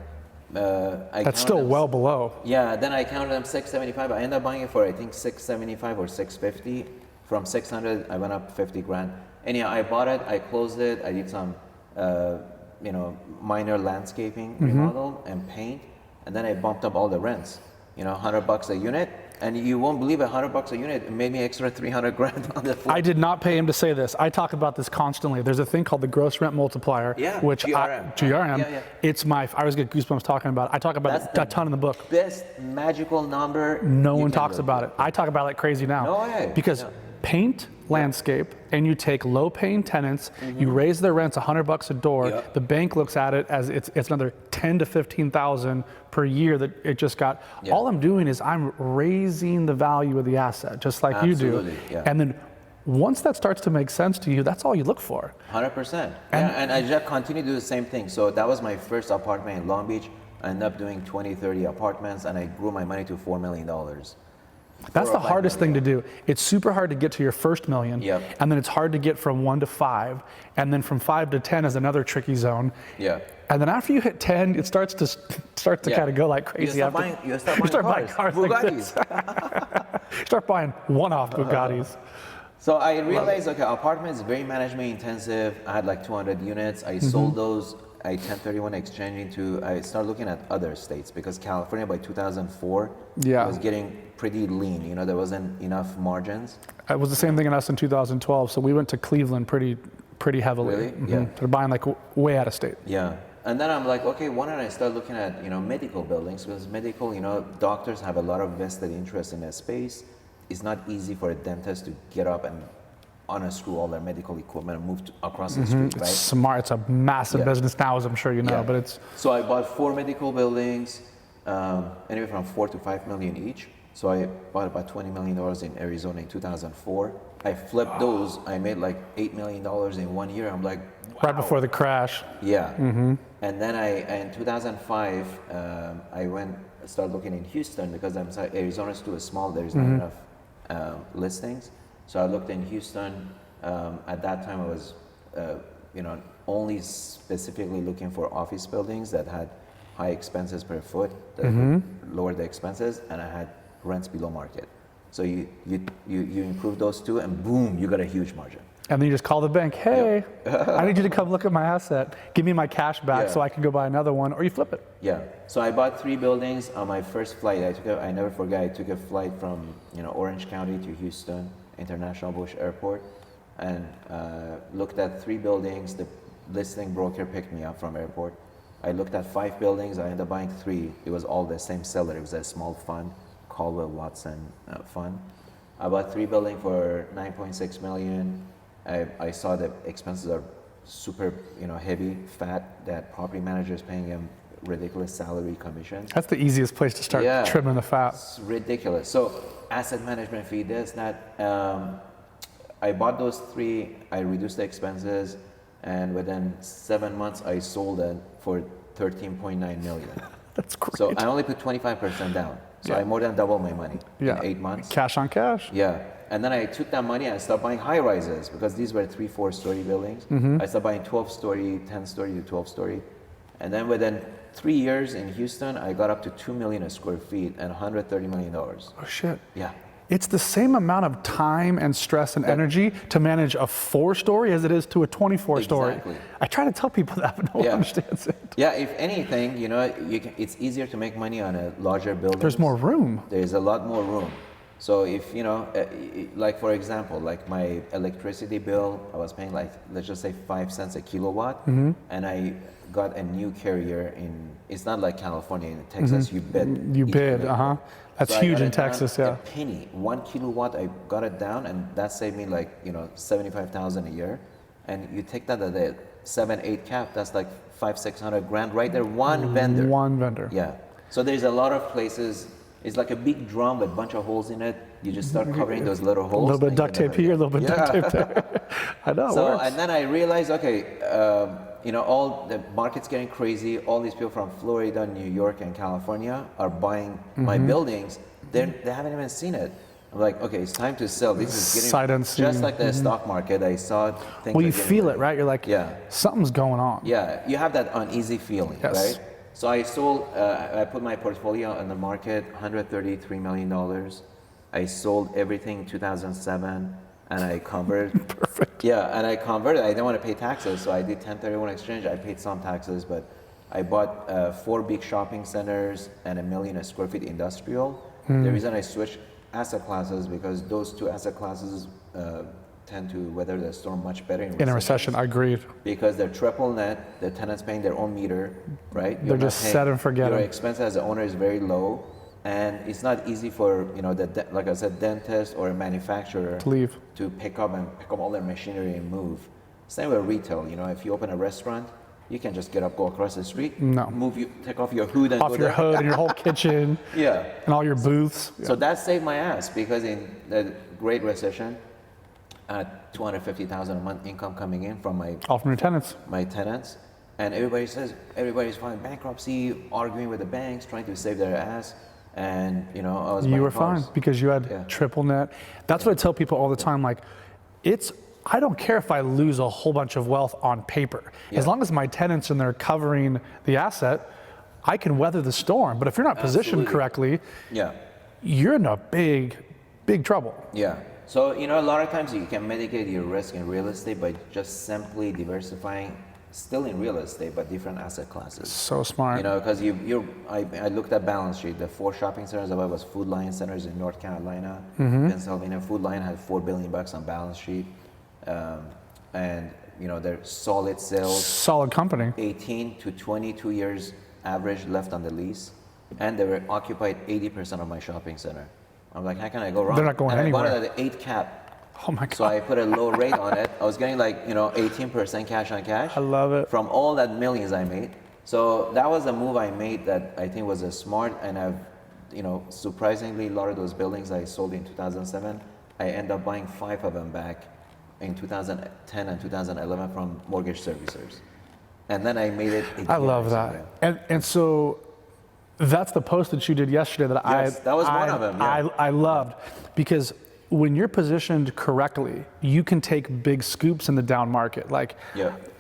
that's still well below. Yeah, then I counted them 675. I ended up buying it for, I think, 675 or 650. From 600, I went up 50 grand. Anyhow, I bought it, I closed it, I did some, minor landscaping, remodel, and paint, and then I bumped up all the rents. $100 a unit, and you won't believe $100 a unit. It made me extra 300 grand on the floor. I did not pay him to say this. I talk about this constantly. There's a thing called the gross rent multiplier, which GRM. It's I always get goosebumps talking about it. I talk about it a ton in the book. Best magical number. No one talks about it. I talk about it like crazy now. No way. Because paint, landscape, and you take low-paying tenants, you raise their rents $100 a door. The bank looks at it as it's another 10 to 15,000 per year that it just got. All I'm doing is I'm raising the value of the asset, just like you do. And then once that starts to make sense to you, that's all you look for. 100%. And I just continue to do the same thing. So that was my first apartment in Long Beach. I ended up doing 20, 30 apartments, and I grew my money to $4 million. That's 4 the or 5 hardest thing to million. do. It's super hard to get to your first million, Yep. and then it's hard to get from 1 to 5, and then from 5 to 10 is another tricky zone. Yeah. And then after you hit 10, it starts to Yeah. kind of go like crazy. You start buying cars like Bugattis. this. You start buying one-off Bugattis. So I realized, okay, apartment is very management intensive. I had like 200 units. I sold those. I 1031 exchanging to, I started looking at other states because California by 2004 Yeah. was getting pretty lean. You know, there wasn't enough margins. It was the same thing in us in 2012. So we went to Cleveland pretty heavily. Really? Yeah. They're buying like way out of state. Yeah. And then I'm like, okay, why don't I start looking at, you know, medical buildings? Because medical, you know, doctors have a lot of vested interest in that space. It's not easy for a dentist to get up and unscrew all their medical equipment and move across the street, It's right? smart. It's a massive Yeah. business now, as I'm sure you know, Yeah. but it's So I bought 4 medical buildings, anywhere from 4 to 5 million each. So I bought about $20 million in Arizona in 2004. I flipped those. I made like $8 million in 1 year. I'm like, right before the crash. yeah. And then in 2005, I started looking in Houston because Arizona's too small. There's not enough listings. So I looked in Houston. At that time, I was, only specifically looking for office buildings that had high expenses per foot, that would lower the expenses, and I had rents below market. So you improve those two, and boom, you got a huge margin. And then you just call the bank, hey, I need you to come look at my asset. Give me my cash back Yeah. so I can go buy another one, or you flip it. Yeah. So I bought 3 buildings on my first flight. I never forget. I took a flight from Orange County to Houston International Bush Airport, and looked at 3 buildings. The listing broker picked me up from airport. I looked at 5 buildings. I ended up buying 3. It was all the same seller. It was a small fund, Caldwell Watson fund. I bought 3 buildings for 9.6 million. I saw the expenses are super, heavy, fat. That property manager is paying him ridiculous salary commissions. That's the easiest place to start trimming the fat. It's ridiculous. So asset management fee, this, that. I bought those 3. I reduced the expenses, and within 7 months, I sold it for 13.9 million. That's great. So I only put 25% down. So I more than doubled my money in 8 months. Cash on cash. Yeah. And then I took that money and I started buying high rises because these were 3-4 story buildings. I started buying 12 story, 10 story to 12 story. And then within 3 years in Houston, I got up to 2 million square feet and $130 million. Oh shit. Yeah. It's the same amount of time and stress and energy to manage a 4-story as it is to a 24-story. Exactly. I try to tell people that, but no one understands it. Yeah, if anything, it's easier to make money on a larger building. There's more room. There's a lot more room. So if, like for example, like my electricity bill, I was paying like, let's just say 5 cents a kilowatt, and I got a new carrier it's not like California, in Texas, you bid. You each bid, kilowatt. That's So I huge got in it down Texas, a yeah. penny, 1 kilowatt, I got it down, and that saved me like, 75,000 a year. And you take that at a 7-8 cap, that's like 500-600 grand right there, one vendor. One vendor. Yeah. So there's a lot of places. It's like a big drum with a bunch of holes in it. You just start covering those little holes. A little bit of and duct you tape never here, a get- little bit of duct tape there. I know, it So, works. and then I realized, okay, all the market's getting crazy. All these people from Florida, New York, and California are buying my buildings. They haven't even seen it. I'm like, okay, it's time to sell. This is getting Sight unseen. just like the stock market. I saw things. Well, are you getting feel ready. it, right? You're like, Yeah. something's going on. Yeah, you have that uneasy feeling, Yes. right? So I sold, I put my portfolio on the market, $133 million. I sold everything in 2007, and I converted. Perfect. Yeah, and I converted. I didn't want to pay taxes, so I did 1031 exchange. I paid some taxes, but I bought 4 big shopping centers and 1 million square feet industrial. The reason I switched asset classes because those 2 asset classes tend to weather the storm much better In a recession, I agreed. because they're triple net, the tenants paying their own meter, right? They're just set and forget Your 'em. expense as an owner is very low, and it's not easy for like I said, dentist or a manufacturer To leave. to pick up all their machinery and move. Same with retail. If you open a restaurant, you can just get up, go across the street, No. take off your hood and Off go your there. hood and your whole kitchen Yeah. and all your booths. So that saved my ass because in the Great Recession, I had $250,000 a month income coming in from All from your tenants. my tenants, and everybody says everybody's filing bankruptcy, arguing with the banks, trying to save their ass. and you know, I was You buying were cars. fine because you had triple net. That's what I tell people all the time. Like, I don't care if I lose a whole bunch of wealth on paper. As long as my tenants and they're covering the asset, I can weather the storm. But if you're not positioned correctly, you're in a big trouble. Yeah. So, you know, a lot of times you can mitigate your risk in real estate by just simply diversifying, still in real estate, but different asset classes. So smart. You know, because I looked at balance sheet. The 4 shopping centers I bought was Food Lion centers in North Carolina, Pennsylvania. Food Lion had $4 billion on balance sheet, and you know they're solid sales. Solid company. 18 to 22 years average left on the lease, and they were occupied 80% of my shopping center. I'm like, how can I go wrong? They're not going anywhere. I bought it at an 8 cap. Oh my God. So I put a low rate on it. I was getting like, you know, 18% cash on cash. I love it. From all that millions I made. So that was a move I made that I think was a smart, and I've, you know, surprisingly, a lot of those buildings I sold in 2007, I ended up buying 5 of them back in 2010 and 2011 from mortgage servicers. And then I made it. I love that. And so that's the post that you did yesterday that that was one of them. Yeah. I loved, because when you're positioned correctly, you can take big scoops in the down market. Like,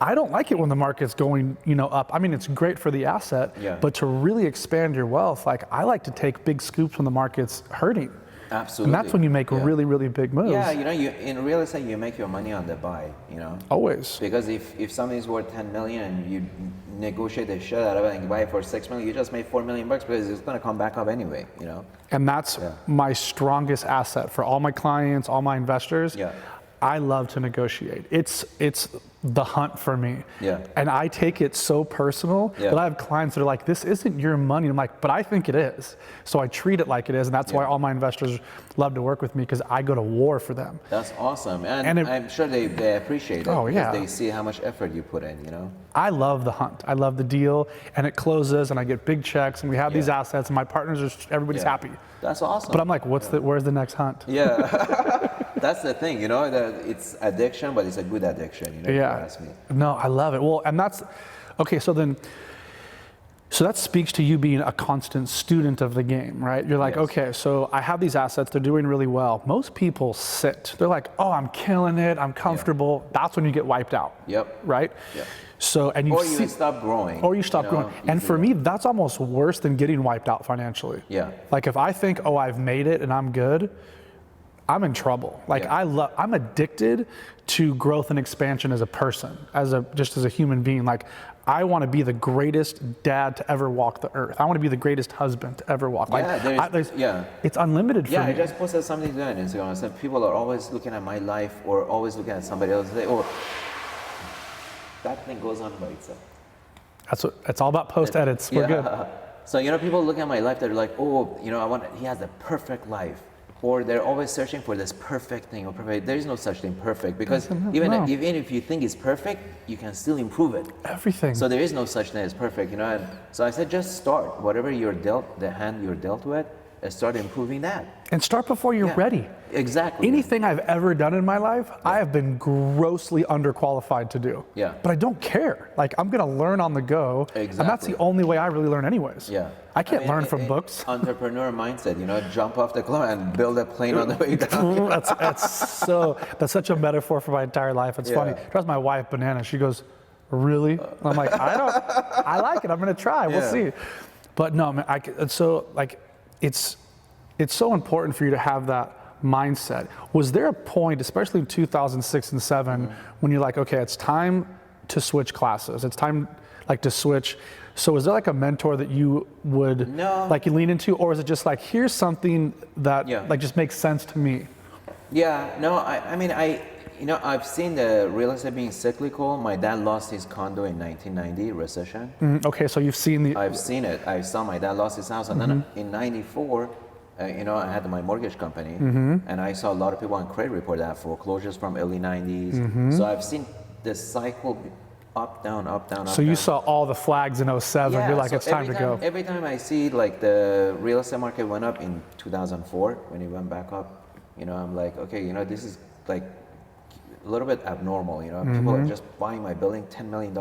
I don't like it when the market's going, you know, up. I mean, it's great for the asset, but to really expand your wealth, like, I like to take big scoops when the market's hurting. Absolutely. And that's when you make really, really big moves. Yeah, you know, in real estate, you make your money on the buy, you know. Always. Because if something's worth 10 million and you negotiate the shit out of it and you buy it for 6 million, you just made 4 million bucks because it's going to come back up anyway, you know. And that's my strongest asset for all my clients, all my investors. I love to negotiate. It's the hunt for me. And I take it so personal that I have clients that are like, this isn't your money. I'm like, but I think it is. So I treat it like it is. And that's why all my investors love to work with me, because I go to war for them. That's awesome. And I'm sure they appreciate it. Because they see how much effort you put in, you know. I love the hunt. I love the deal, and it closes, and I get big checks, and we have these assets, and my partners are, everybody's happy. That's awesome. But I'm like, where's the next hunt? That's the thing, you know, that it's addiction, but it's a good addiction, you know, if you ask me. No, I love it. Well, and that's, okay, so that speaks to you being a constant student of the game, right? You're like, okay, so I have these assets, they're doing really well. Most people sit. They're like, oh, I'm killing it, I'm comfortable. That's when you get wiped out. Right? So, and you stop growing. Or you stop growing. And for me, that's almost worse than getting wiped out financially. Like, if I think, oh, I've made it and I'm good, I'm in trouble. Like, I'm addicted to growth and expansion as a person, just as a human being. Like, I want to be the greatest dad to ever walk the earth. I want to be the greatest husband to ever walk. Like, it's unlimited for me. I just posted something today on Instagram. I said people are always looking at my life or always looking at somebody else. They say, oh, that thing goes on by itself. It's all about post edits. We're good. So, you know, people look at my life, they're like, oh, you know, he has a perfect life. Or they're always searching for this perfect thing or perfect. There is no such thing perfect, because even if you think it's perfect, you can still improve it. Everything. So there is no such thing as perfect, you know. And so I said, just start. Whatever you're dealt, the hand you're dealt with, start improving that. And start before you're ready. Exactly. Anything I've ever done in my life, I have been grossly underqualified to do. But I don't care. Like, I'm gonna learn on the go. And that's the only way I really learn anyways. I can't learn from books. Entrepreneur mindset, you know, jump off the cliff and build a plane on the way down. that's such a metaphor for my entire life. It's funny. It drives my wife bananas. She goes, really? I'm like, I like it. I'm gonna try. We'll see. But no, man, it's so important for you to have that mindset. Was there a point, especially in 2006 and 7, when you're like, okay, it's time to switch classes. It's time to switch. So is there like a mentor that you would you lean into, or is it just like, here's something that just makes sense to me? I mean, I've seen the real estate being cyclical. My dad lost his condo in 1990 recession. Okay, so you've seen I've seen it. I saw my dad lost his house, and then in 94, you know, I had my mortgage company, and I saw a lot of people on credit report that foreclosures from early 90s. So I've seen the cycle up, down, up, down, up, So you saw all the flags in 07. You're like, so it's time to go. Every time I see like the real estate market went up in 2004, when it went back up, you know, I'm like, okay, you know, this is like a little bit abnormal, you know. People are just buying my building, $10 million,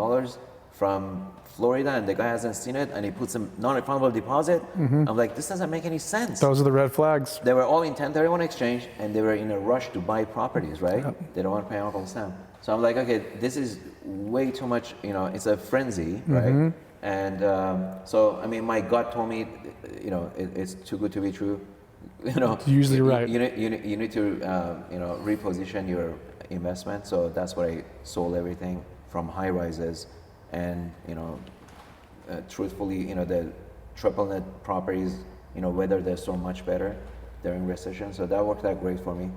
from Florida, and the guy hasn't seen it, and he puts a non-refundable deposit. I'm like, this doesn't make any sense. Those are the red flags. They were all in 1031 exchange, and they were in a rush to buy properties, right? They don't want to pay off on stamp. So I'm like, okay, this is way too much, you know, it's a frenzy, right? And so, I mean, my gut told me, you know, it's too good to be true. You know, Usually right. You need to, you know, reposition your investment. So that's why I sold everything from high rises, and you know, truthfully, you know, the triple net properties, you know, weathered the storm much better during recession. So that worked out great for me.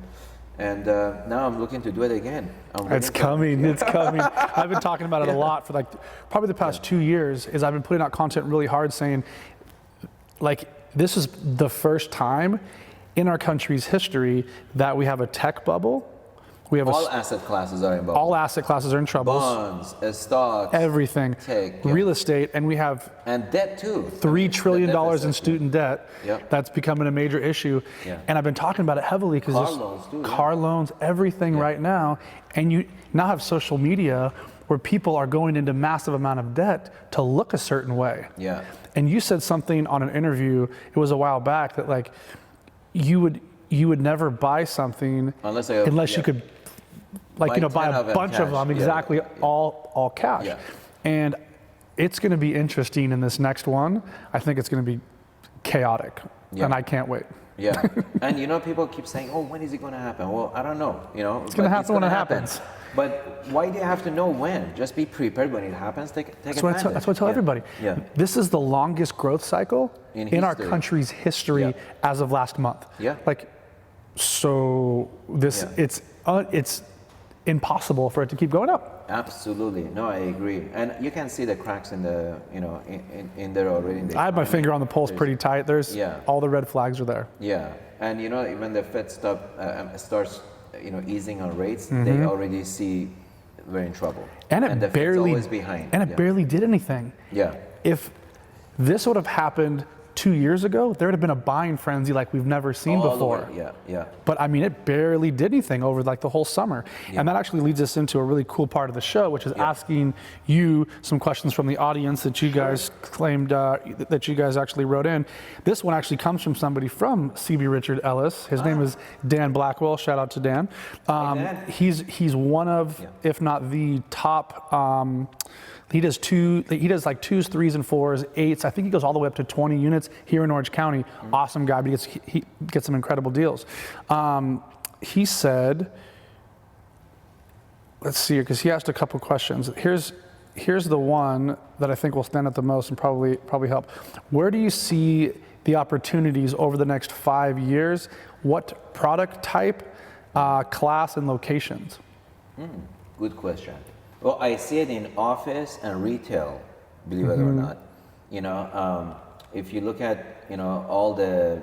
And now I'm looking to do it again. It's coming. It's coming. I've been talking about it a lot for like probably the past 2 years. Is I've been putting out content really hard, saying like this is the first time in our country's history that we have a tech bubble. We have all asset classes are involved. All asset classes are in trouble. Bonds, stocks, everything, tech, real estate, and we have debt too. $3 trillion in student debt. That's becoming a major issue. And I've been talking about it heavily because car loans too. Car loans, everything right now, and you now have social media where people are going into massive amount of debt to look a certain way. And you said something on an interview, it was a while back, that like you would never buy something unless you could, like, you know, buy a bunch of them, exactly, all cash. And it's going to be interesting in this next one. I think it's going to be chaotic, and I can't wait. And you know, people keep saying, oh, when is it going to happen? Well, I don't know, you know. It's going to happen when it happens. But why do you have to know when? Just be prepared when it happens. Take advantage. That's what I tell everybody. This is the longest growth cycle in our country's history as of last month. Like, so this it's impossible for it to keep going up. Absolutely. No, I agree. And you can see the cracks in the, you know, in there already. In the I have my finger on the pulse pretty tight. There's all the red flags are there. And you know, when the Fed starts, you know, easing on rates, they already see we're in trouble. And the Fed's always behind. And it barely did anything. If this would have happened 2 years ago, there would have been a buying frenzy like we've never seen before. But I mean, it barely did anything over like the whole summer. And that actually leads us into a really cool part of the show, which is asking you some questions from the audience that you guys claimed, that you guys actually wrote in. This one actually comes from somebody from CB Richard Ellis. His name is Dan Blackwell. Shout out to Dan. He's one of, if not the top, he does like 2s, 3s, and 4s, 8s. I think he goes all the way up to 20 units here in Orange County. Awesome guy, but he gets some incredible deals. He said, let's see here, because he asked a couple questions. Here's the one that I think will stand out the most and probably help. Where do you see the opportunities over the next 5 years? What product type, class, and locations? Good question. Well, I see it in office and retail, believe it or not. You know, if you look at, you know, all the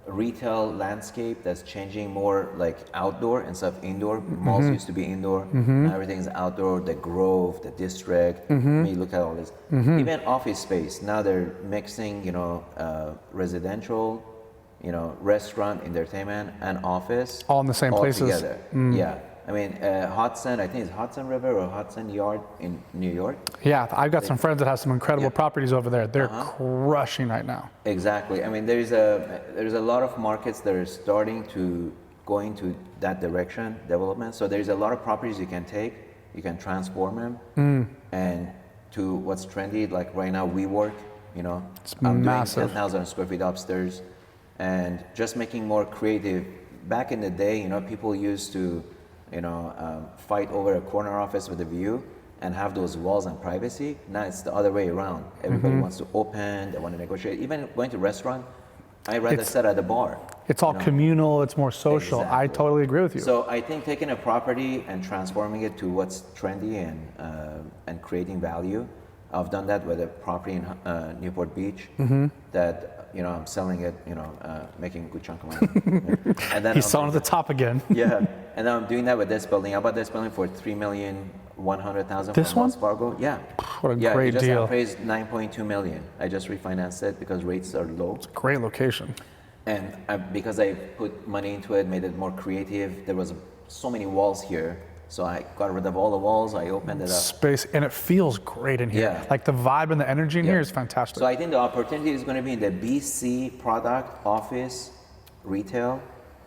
retail landscape that's changing more like outdoor instead of indoor. Malls used to be indoor. Now everything's outdoor. The Grove, the District. I mean, you look at all this. Even office space. Now they're mixing, you know, residential, you know, restaurant, entertainment, and office. All in the same places. Together. I mean, Hudson, I think it's Hudson River or Hudson Yard in New York. Yeah, I've got some friends that have some incredible properties over there. They're crushing right now. Exactly. I mean, there's a lot of markets that are starting to go into that direction, development. So there's a lot of properties you can take, you can transform them, and to what's trendy, like right now, WeWork, you know. I'm massive. doing 10,000 square feet upstairs, and just making more creative. Back in the day, you know, people used to, you know, fight over a corner office with a view and have those walls and privacy. Now it's the other way around. Everybody wants to open, they want to negotiate. Even going to a restaurant, I'd rather sit at a bar. It's all communal, it's more social. I totally agree with you. So I think taking a property and transforming it to what's trendy and creating value. I've done that with a property in Newport Beach that, you know, I'm selling it, you know, making a good chunk of money. And then he's selling at the top again. And then I'm doing that with this building. I bought this building for $3,100,000 This from one? Wells Fargo. What a great it just deal. appraised $9.2 million. I just refinanced it because rates are low. It's a great location. And because I put money into it, made it more creative. There was so many walls here. So I got rid of all the walls. I opened it up. Space, and it feels great in here. Yeah. Like the vibe and the energy in Yeah. here is fantastic. So I think the opportunity is going to be in the BC product, office, retail,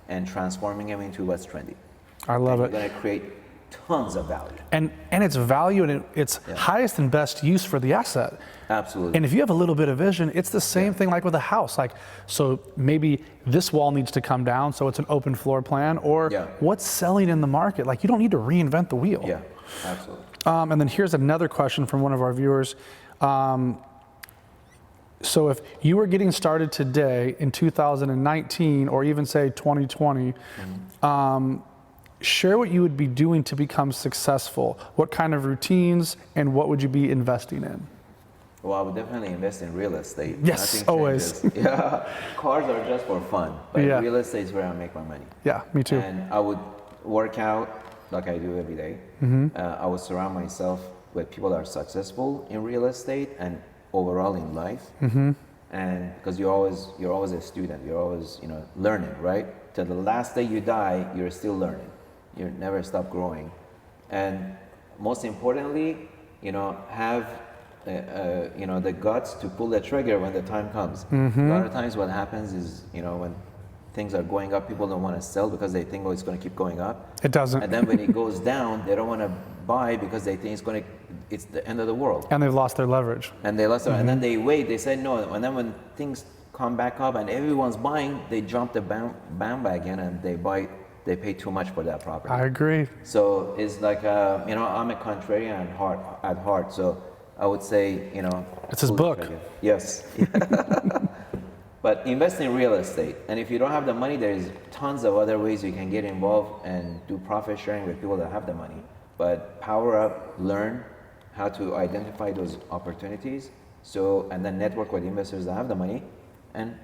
and transforming them into what's trendy. I love And it. You're going to create tons of value. And it's value and it's highest and best use for the asset. Absolutely. And if you have a little bit of vision, it's the same thing like with a house. Like, so maybe this wall needs to come down so it's an open floor plan, or what's selling in the market. Like, you don't need to reinvent the wheel. Yeah, absolutely. And then here's another question from one of our viewers. So if you were getting started today in 2019, or even say 2020, share what you would be doing to become successful. What kind of routines and what would you be investing in? Well, I would definitely invest in real estate. Yes, Nothing always. changes. Yeah, cars are just for fun, but real estate is where I make my money. Yeah, me too. And I would work out like I do every day. I would surround myself with people that are successful in real estate and overall in life. And because you're always a student, you're always learning, right? Till the last day you die, you're still learning. You never stop growing. And most importantly, have the guts to pull the trigger when the time comes. A lot of times what happens is, when things are going up, people don't want to sell because they think, it's going to keep going up. It doesn't. And then when it goes down, they don't want to buy because they think it's the end of the world. And they've lost their leverage. And they lost and then they wait, they say no. And then when things come back up and everyone's buying, they jump the bandwagon and they pay too much for that property. I agree. So it's like, I'm a contrarian at heart. So I would say, it's his book. Yes. But invest in real estate. And if you don't have the money, there's tons of other ways you can get involved and do profit sharing with people that have the money. But power up, learn how to identify those opportunities. And then network with investors that have the money, and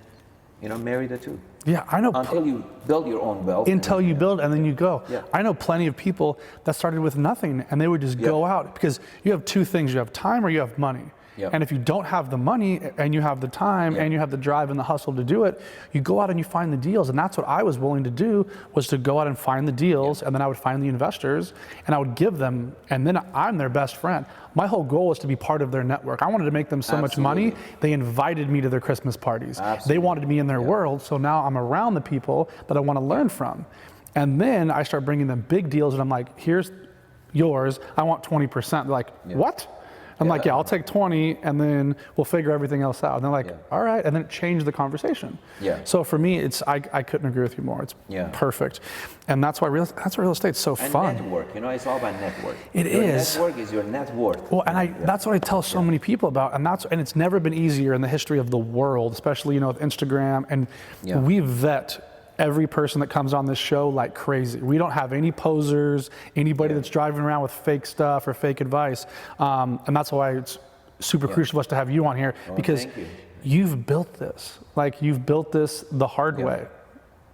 marry the two. Yeah, I know. Until you build your own wealth. Until you build, and then you go. Yeah. I know plenty of people that started with nothing, and they would just go out, because you have two things: you have time or you have money. And if you don't have the money and you have the time and you have the drive and the hustle to do it, you go out and you find the deals. And that's what I was willing to do, was to go out and find the deals, and then I would find the investors and I would give them, and then I'm their best friend. My whole goal was to be part of their network. I wanted to make them so much money, they invited me to their Christmas parties. They wanted me in their world, so now I'm around the people that I want to learn from. And then I start bringing them big deals, and I'm like, here's yours, I want 20%. They're like, what? I'm like, I'll take 20, and then we'll figure everything else out. And they're like, all right, and then it changed the conversation. So for me, I couldn't agree with you more. It's perfect, and that's why real estate's so fun. And network, it's all about network. Your network is your net worth. Well, and that's what I tell so many people about, and it's never been easier in the history of the world, especially with Instagram, and we vet every person that comes on this show like crazy. We don't have any posers, anybody that's driving around with fake stuff or fake advice. And that's why it's super crucial for us to have you on here, because you've built this. Like, you've built this the hard way.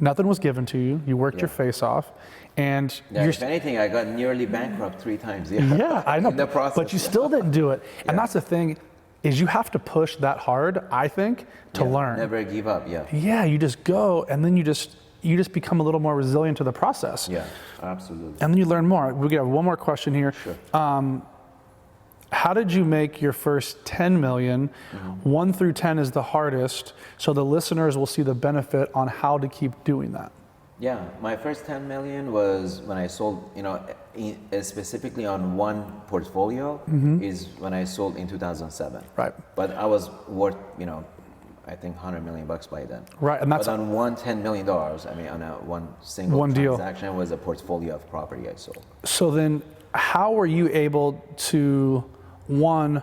Nothing was given to you. You worked your face off. And if anything, I got nearly bankrupt 3 times. Yeah, I know. In the process. But you still didn't do it. And that's the thing, is you have to push that hard, I think, to learn. Never give up, Yeah, you just go, and then you just become a little more resilient to the process. Yeah, absolutely. And then you learn more. We have one more question here. Sure. How did you make your first 10 million? 1 through 10 is the hardest, so the listeners will see the benefit on how to keep doing that. Yeah, my first 10 million was when I sold, specifically on one portfolio, is when I sold in 2007. Right. But I was worth, I think $100 million by then. Right, and that's but on $10 million, on one single transaction, was a portfolio of property I sold. So then, how were you able to, one,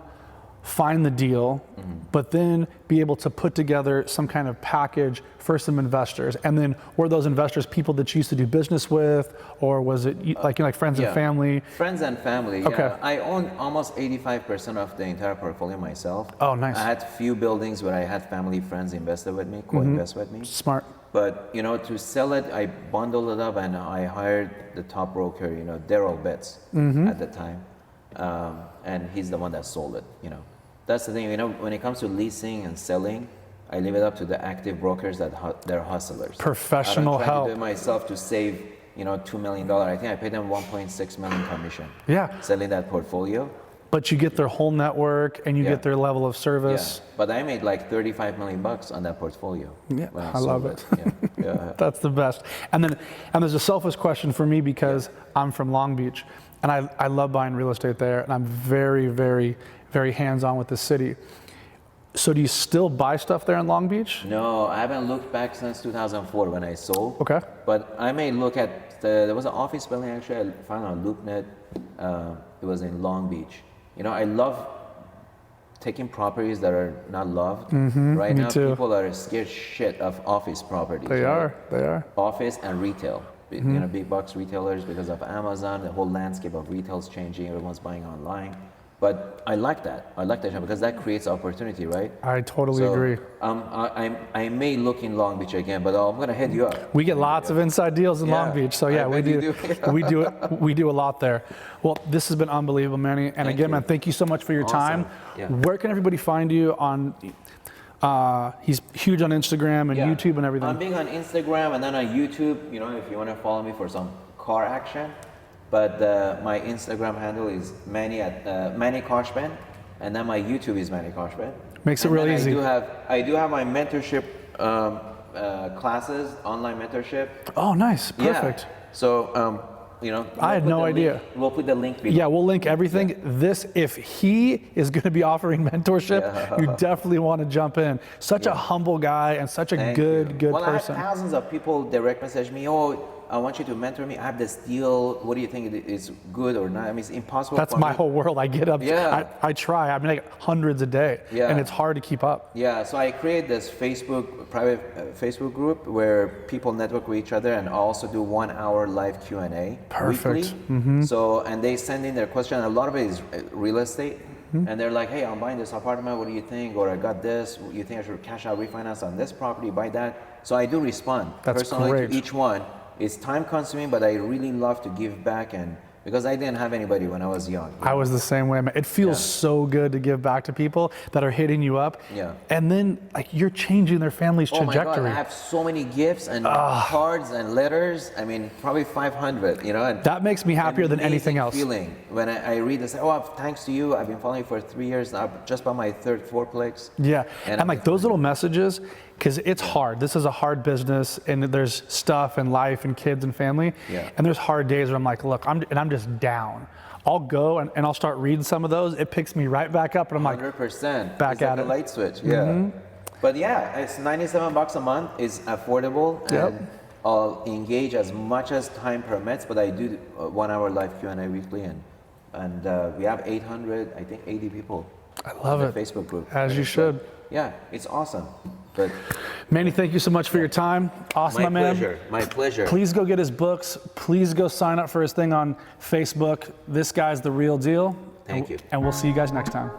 find the deal, but then be able to put together some kind of package for some investors? And then were those investors people that you used to do business with, or was it like friends and family? Friends and family. Okay. Yeah. I own almost 85% of the entire portfolio myself. Oh, nice. I had few buildings where I had family friends invested with me, co-invest with me. Smart. But to sell it, I bundled it up and I hired the top broker, Daryl Betts at the time, and he's the one that sold it. That's the thing, when it comes to leasing and selling, I leave it up to the active brokers that they're hustlers. Professional I don't try help. to do it myself to save $2 million. I think I paid them 1.6 million commission. Yeah. Selling that portfolio. But you get their whole network and you Yeah. get their level of Yeah. service. But I made like 35 million bucks on that portfolio. Yeah, when I sold love it. Yeah. Yeah. That's the best. And there's a selfish question for me because I'm from Long Beach and I love buying real estate there and I'm very, very, very hands-on with the city. So do you still buy stuff there in Long Beach? No, I haven't looked back since 2004 when I sold. Okay. But I may look at there was an office building actually I found on LoopNet. It was in Long Beach. I love taking properties that are not loved. Right me now, too. people are scared shit of office properties. They right? are. Office and retail. Big box retailers because of Amazon. The whole landscape of retail is changing. Everyone's buying online. But I like that. I like that because that creates opportunity, right? I totally agree. I may look in Long Beach again, but I'm gonna hit you up. We get lots of inside deals in Long Beach, so yeah, I we bet do. you do. we do a lot there. Well, this has been unbelievable, Manny. And again, man, thank you so much for your time. Yeah. Where can everybody find you on? He's huge on Instagram and YouTube and everything. I'm big on Instagram and then on YouTube. If you want to follow me for some car action. But my Instagram handle is Manny Khoshbin, and then my YouTube is Manny Khoshbin. Makes it real easy. I do have my mentorship classes, online mentorship. Oh, nice, perfect. Yeah. So I had no idea. We'll put the link below. Yeah, we'll link everything. Yeah. If he is going to be offering mentorship, you definitely want to jump in. Such a humble guy and such a good person. I have thousands of people direct message me, I want you to mentor me. I have this deal. What do you think is good or not? I mean, it's impossible. That's my whole world. I get up. Yeah. I try. I mean, like hundreds a day. Yeah. And it's hard to keep up. Yeah. So I create this private Facebook group where people network with each other and also do 1 hour live Q&A. Perfect. Weekly. So, and they send in their question. A lot of it is real estate. And they're like, hey, I'm buying this apartment. What do you think? Or I got this. You think I should cash out refinance on this property? Buy that. So I do respond personally great. to each one. It's time consuming, but I really love to give back because I didn't have anybody when I was young. I was the same way. It feels so good to give back to people that are hitting you up. Yeah. And then like you're changing their family's trajectory. Oh my God, I have so many gifts and cards and letters. I mean, probably 500, And that makes me happier than anything else. Feeling when I read this, thanks to you, I've been following you for 3 years now, just bought my third fourplex. Yeah, and like those little messages, because it's hard. This is a hard business, and there's stuff and life and kids and family. Yeah. And there's hard days where I'm like, look, I'm just down. I'll go and I'll start reading some of those. It picks me right back up, and I'm like, 100%. back at it. it. A light switch. Yeah. But yeah, it's $97 a month. It's affordable. Yep. And I'll engage as much as time permits, but I do 1 hour live Q&A weekly, and we have 80 people. I love it. The Facebook group. As you should. Yeah, it's awesome. But Manny, thank you so much for your time. Awesome, my man. My pleasure. Please go get his books. Please go sign up for his thing on Facebook. This guy's the real deal. Thank you. And we'll see you guys next time.